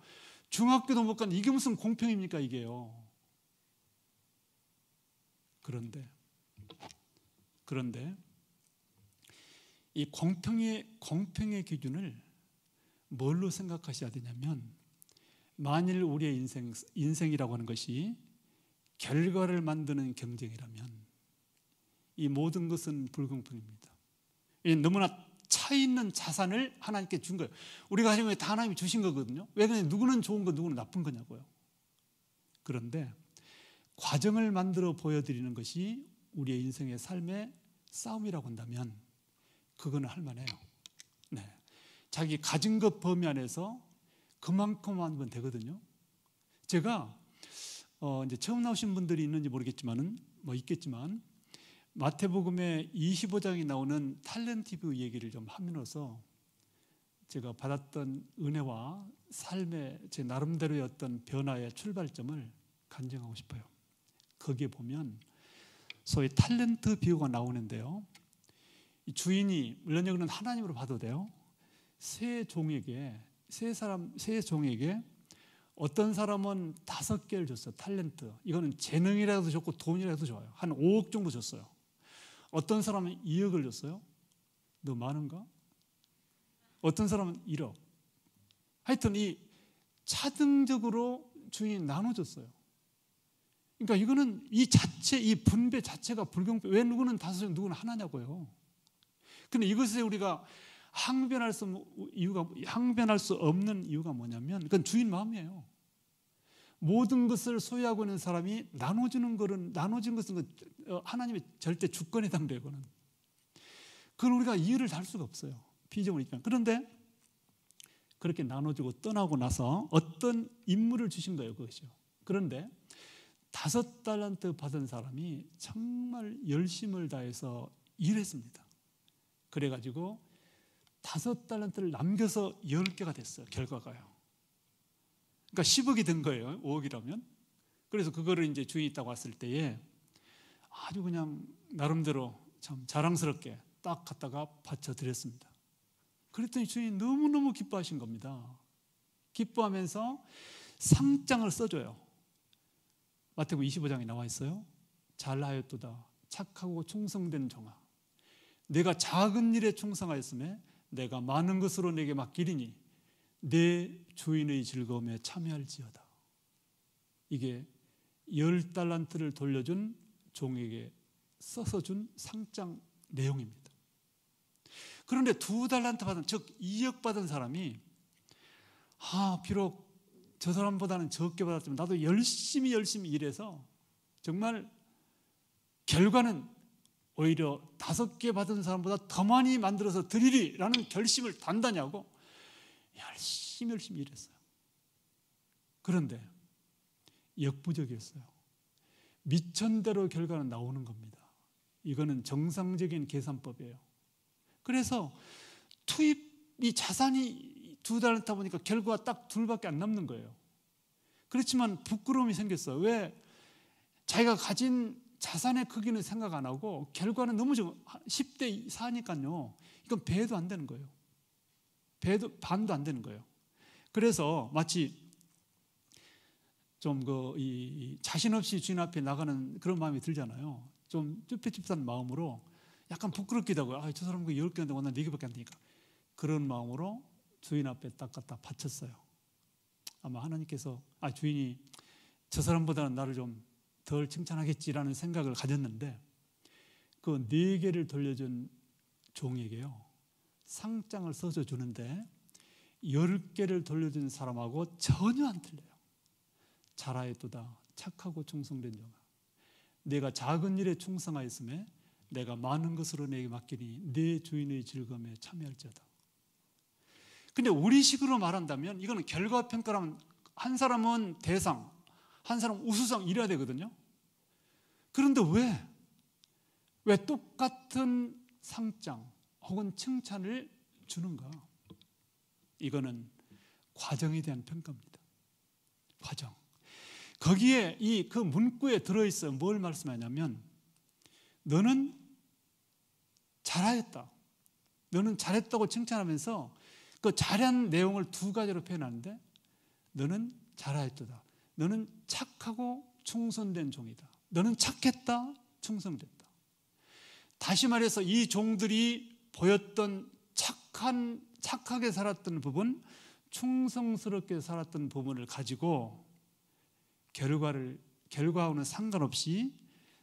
중학교도 못 간, 이게 무슨 공평입니까 이게요. 그런데 이 공평의 기준을 뭘로 생각하셔야 되냐면, 만일 우리의 인생이라고 하는 것이 결과를 만드는 경쟁이라면 이 모든 것은 불공평입니다. 너무나 차이 있는 자산을 하나님께 준 거예요. 우리가 가지고 다 하나님이 주신 거거든요. 왜 그러냐? 누구는 좋은 거, 누구는 나쁜 거냐고요. 그런데 과정을 만들어 보여드리는 것이 우리의 인생의 삶의 싸움이라고 한다면 그거는 할만해요. 네. 자기 가진 것 범위 안에서 그만큼 하면 되거든요. 제가 이제 처음 나오신 분들이 있는지 모르겠지만은 있겠지만, 마태복음에 25장이 나오는 탤런트 얘기를 좀 하면서 제가 받았던 은혜와 삶의 제 나름대로의 어떤 변화의 출발점을 간증하고 싶어요. 거기에 보면 소위 탤런트 비유가 나오는데요. 이 주인이, 물론 여기는 하나님으로 봐도 돼요. 세 종에게 어떤 사람은 5개를 줬어요. 탤런트. 이거는 재능이라도 좋고 돈이라도 좋아요. 한 5억 정도 줬어요. 어떤 사람은 2억을 줬어요. 너 많은가? 어떤 사람은 1억. 하여튼 이 차등적으로 주인이 나눠줬어요. 그러니까 이거는 이 분배 자체가 불공평. 왜 누구는 5명, 누구는 하나냐고요. 근데 이것에 우리가 항변할 수 없는 이유가 뭐냐면 그건 주인 마음이에요. 모든 것을 소유하고 있는 사람이 나눠주는 것은 하나님의 절대 주권에 해당돼요. 그건 우리가 이유를 달 수가 없어요. 피조물이 있지만. 그런데 그렇게 나눠주고 떠나고 나서 어떤 임무를 주신 거예요. 그것이요. 그런데 5달란트 받은 사람이 정말 열심을 다해서 일했습니다. 그래가지고 5달란트를 남겨서 10개가 됐어요. 결과가요. 그러니까 10억이 된 거예요. 5억이라면. 그래서 그거를 이제 주인이 딱 왔을 때에 아주 그냥 나름대로 참 자랑스럽게 딱 갖다가 바쳐드렸습니다. 그랬더니 주인이 너무너무 기뻐하신 겁니다. 기뻐하면서 상장을 써줘요. 마태복음 25장에 나와 있어요. 잘하였도다 착하고 충성된 종아, 내가 작은 일에 충성하였음에 내가 많은 것으로 내게 맡기리니 내 주인의 즐거움에 참여할지어다. 이게 10달란트를 돌려준 종에게 써서 준 상장 내용입니다. 그런데 2달란트 받은, 즉 2억 받은 사람이 비록 저 사람보다는 적게 받았지만 나도 열심히 일해서 정말 결과는 오히려 5개 받은 사람보다 더 많이 만들어서 드리리라는 결심을 단단히 하고 열심히 일했어요. 그런데 역부족이었어요. 미천대로 결과는 나오는 겁니다. 이거는 정상적인 계산법이에요. 그래서 투입이 자산이 2달란트 보니까 결과가 딱 2밖에 안 남는 거예요. 그렇지만 부끄러움이 생겼어요. 왜? 자기가 가진 자산의 크기는 생각 안 하고 결과는 너무 적어. 10대 4니까요. 이건 배도 안 되는 거예요. 반도 안 되는 거예요. 그래서 마치 좀 자신 없이 주인 앞에 나가는 그런 마음이 들잖아요. 좀 쭈뼛쭈뼛한 마음으로 약간 부끄럽기도 하고, 저 사람 10개인데 오늘 4개밖에 안 되니까. 그런 마음으로 주인 앞에 딱 갖다 바쳤어요. 아마 하나님께서 주인이 저 사람보다는 나를 좀 덜 칭찬하겠지라는 생각을 가졌는데, 그 4개를 돌려준 종에게요 상장을 써서 주는데 10개를 돌려준 사람하고 전혀 안 틀려요. 잘하였도다 착하고 충성된 종아, 내가 작은 일에 충성하였음에 내가 많은 것으로 내게 맡기니 내 주인의 즐거움에 참여할지어다. 근데 우리식으로 말한다면 이거는 결과평가라면 한 사람은 대상, 한 사람은 우수상 이래야 되거든요. 그런데 왜 똑같은 상장 혹은 칭찬을 주는가? 이거는 과정에 대한 평가입니다. 과정. 거기에 그 문구에 들어있어요. 뭘 말씀하냐면 너는 잘하였다. 너는 잘했다고 칭찬하면서 그 잘한 내용을 2가지로 표현하는데 너는 잘하였다. 너는 착하고 충성된 종이다. 너는 착했다, 충성됐다. 다시 말해서 이 종들이 보였던 착하게 살았던 부분, 충성스럽게 살았던 부분을 가지고 결과와는 상관없이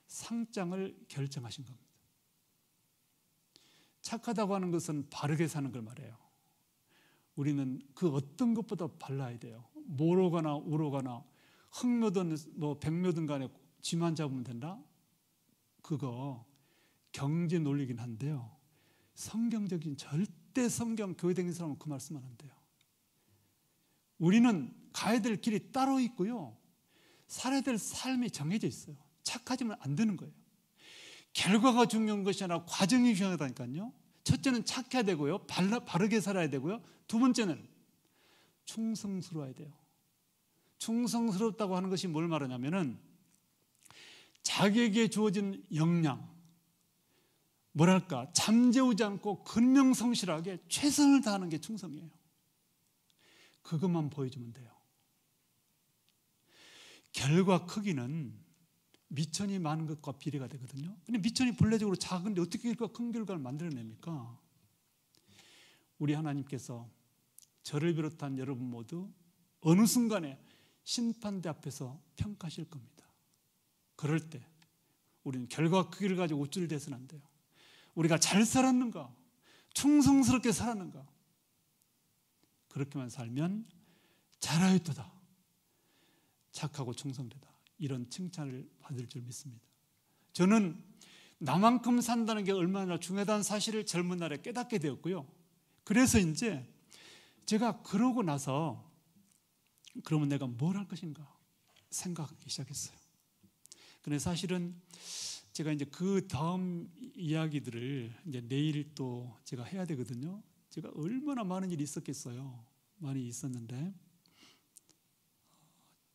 상장을 결정하신 겁니다. 착하다고 하는 것은 바르게 사는 걸 말해요. 우리는 그 어떤 것보다 발라야 돼요. 모로거나 우로거나 흑묘든 백묘든 간에 쥐만 잡으면 된다? 그거 경제 논리긴 한데요. 성경적인 절대 성경 교회 다니는 사람은 그 말씀은 안 돼요. 우리는 가야 될 길이 따로 있고요. 살아야 될 삶이 정해져 있어요. 착하지만 안 되는 거예요. 결과가 중요한 것이 아니라 과정이 중요하다니까요. 첫째는 착해야 되고요. 바르게 살아야 되고요. 2번째는 충성스러워야 돼요. 충성스럽다고 하는 것이 뭘 말하냐면은 자기에게 주어진 역량, 잠재우지 않고 근명성실하게 최선을 다하는 게 충성이에요. 그것만 보여주면 돼요. 결과 크기는 미천이 많은 것과 비례가 되거든요. 근데 미천이 본래적으로 작은데 어떻게 큰 결과를 만들어냅니까? 우리 하나님께서 저를 비롯한 여러분 모두 어느 순간에 심판대 앞에서 평가하실 겁니다. 그럴 때 우리는 결과 크기를 가지고 우쭐대서는 안 돼요. 우리가 잘 살았는가? 충성스럽게 살았는가? 그렇게만 살면 잘하였도다, 착하고 충성되다, 이런 칭찬을 받을 줄 믿습니다. 저는 나만큼 산다는 게 얼마나 중요하다는 사실을 젊은 날에 깨닫게 되었고요. 그래서 이제 제가 그러고 나서 그러면 내가 뭘 할 것인가 생각하기 시작했어요. 근데 사실은 제가 이제 그 다음 이야기들을 이제 내일 또 제가 해야 되거든요. 제가 얼마나 많은 일이 있었겠어요. 많이 있었는데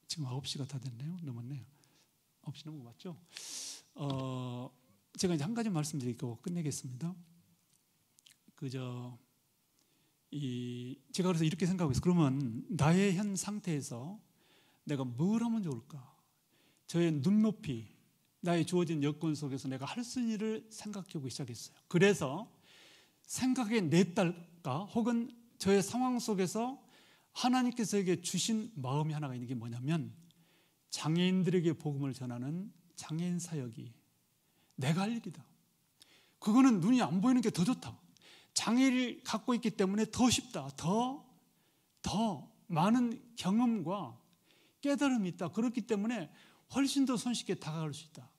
지금 9시가 다 됐네요. 넘었네요. 9시 넘은 거 맞죠? 제가 이제 한 가지 말씀드리고 끝내겠습니다. 제가 그래서 이렇게 생각하고 있어요. 그러면 나의 현 상태에서 내가 뭘 하면 좋을까? 저의 눈높이, 나의 주어진 여건 속에서 내가 할 수 있는 일을 생각해보기 시작했어요. 그래서 생각에 냈달까? 혹은 저의 상황 속에서 하나님께서 저에게 주신 마음이 하나가 있는 게 뭐냐면, 장애인들에게 복음을 전하는 장애인 사역이 내가 할 일이다. 그거는 눈이 안 보이는 게 더 좋다. 장애를 갖고 있기 때문에 더 쉽다. 더 많은 경험과 깨달음이 있다. 그렇기 때문에 훨씬 더 손쉽게 다가갈 수 있다.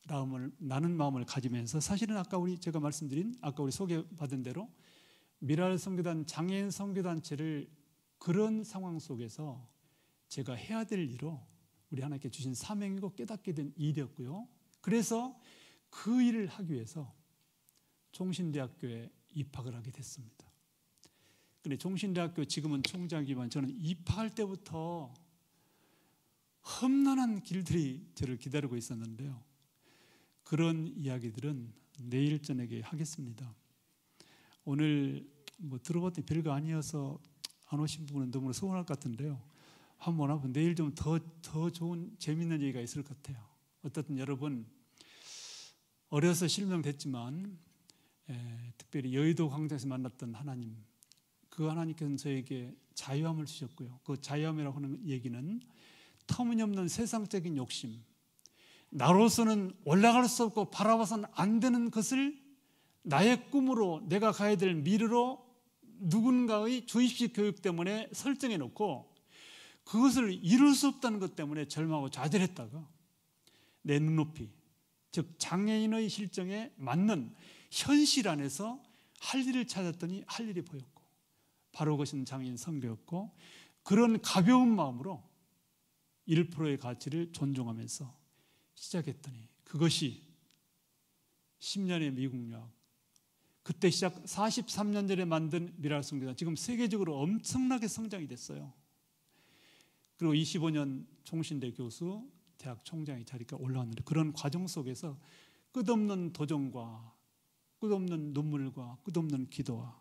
라는 마음을 가지면서, 사실은 제가 말씀드린, 아까 우리 소개받은 대로 미랄 선교단 장애인 선교단체를 그런 상황 속에서 제가 해야 될 일로 우리 하나님께 주신 사명이고 깨닫게 된 일이었고요. 그래서 그 일을 하기 위해서 종신대학교에 입학을 하게 됐습니다. 근데 종신대학교 지금은 총장이지만 저는 입학할 때부터 험난한 길들이 저를 기다리고 있었는데요. 그런 이야기들은 내일 저녁에 하겠습니다. 오늘 들어봤더니 별거 아니어서 안 오신 분은 너무 서운할 것 같은데요. 한번 하고 내일 좀 더 좋은 재미있는 얘기가 있을 것 같아요. 어떻든 여러분, 어려서 실명됐지만 특별히 여의도 광장에서 만났던 하나님, 그 하나님께서는 저에게 자유함을 주셨고요. 그 자유함이라고 하는 얘기는 터무니없는 세상적인 욕심, 나로서는 올라갈 수 없고 바라봐서는 안 되는 것을 나의 꿈으로, 내가 가야 될 미래로 누군가의 주입식 교육 때문에 설정해 놓고 그것을 이룰 수 없다는 것 때문에 절망하고 좌절했다가 내 눈높이, 즉 장애인의 실정에 맞는 현실 안에서 할 일을 찾았더니 할 일이 보였고, 바로 그것은 장애인 선교였고, 그런 가벼운 마음으로 1%의 가치를 존중하면서 시작했더니 그것이 10년의 미국 유학, 그때 시작 43년 전에 만든 미랄 선교단, 지금 세계적으로 엄청나게 성장이 됐어요. 그리고 25년 총신대 교수, 대학 총장의 자리가 올라왔는데, 그런 과정 속에서 끝없는 도전과 끝없는 눈물과 끝없는 기도와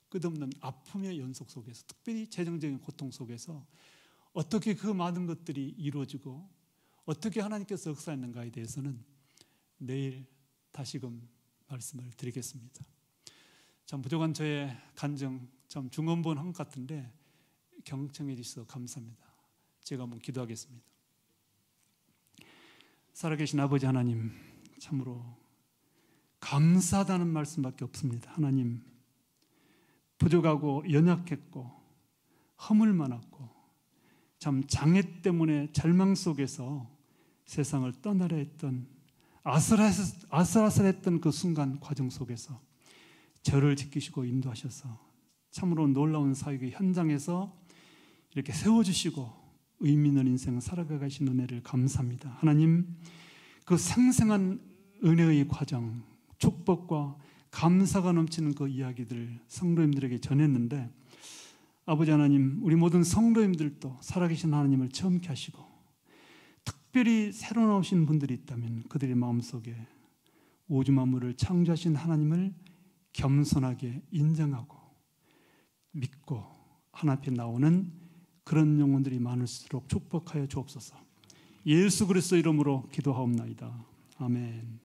끝없는 아픔의 연속 속에서, 특별히 재정적인 고통 속에서 어떻게 그 많은 것들이 이루어지고 어떻게 하나님께서 역사했는가에 대해서는 내일 다시금 말씀을 드리겠습니다. 참 부족한 저의 간증, 참 중언부언 한 것 같은데 경청해 주셔서 감사합니다. 제가 한번 기도하겠습니다. 살아계신 아버지 하나님, 참으로 감사하다는 말씀밖에 없습니다. 하나님, 부족하고 연약했고 허물 많았고 참 장애 때문에 절망 속에서 세상을 떠나려 했던, 아슬아슬했던 그 순간 과정 속에서 저를 지키시고 인도하셔서 참으로 놀라운 사역의 현장에서 이렇게 세워주시고 의미 있는 인생을 살아가 가신 은혜를 감사합니다. 하나님, 그 생생한 은혜의 과정, 축복과 감사가 넘치는 그 이야기들을 성도님들에게 전했는데, 아버지 하나님, 우리 모든 성도님들도 살아계신 하나님을 체험케 하시고, 특별히 새로 나오신 분들이 있다면 그들의 마음속에 우주 만물을 창조하신 하나님을 겸손하게 인정하고 믿고 하나님 앞에 나오는 그런 영혼들이 많을수록 축복하여 주옵소서. 예수 그리스도 이름으로 기도하옵나이다. 아멘.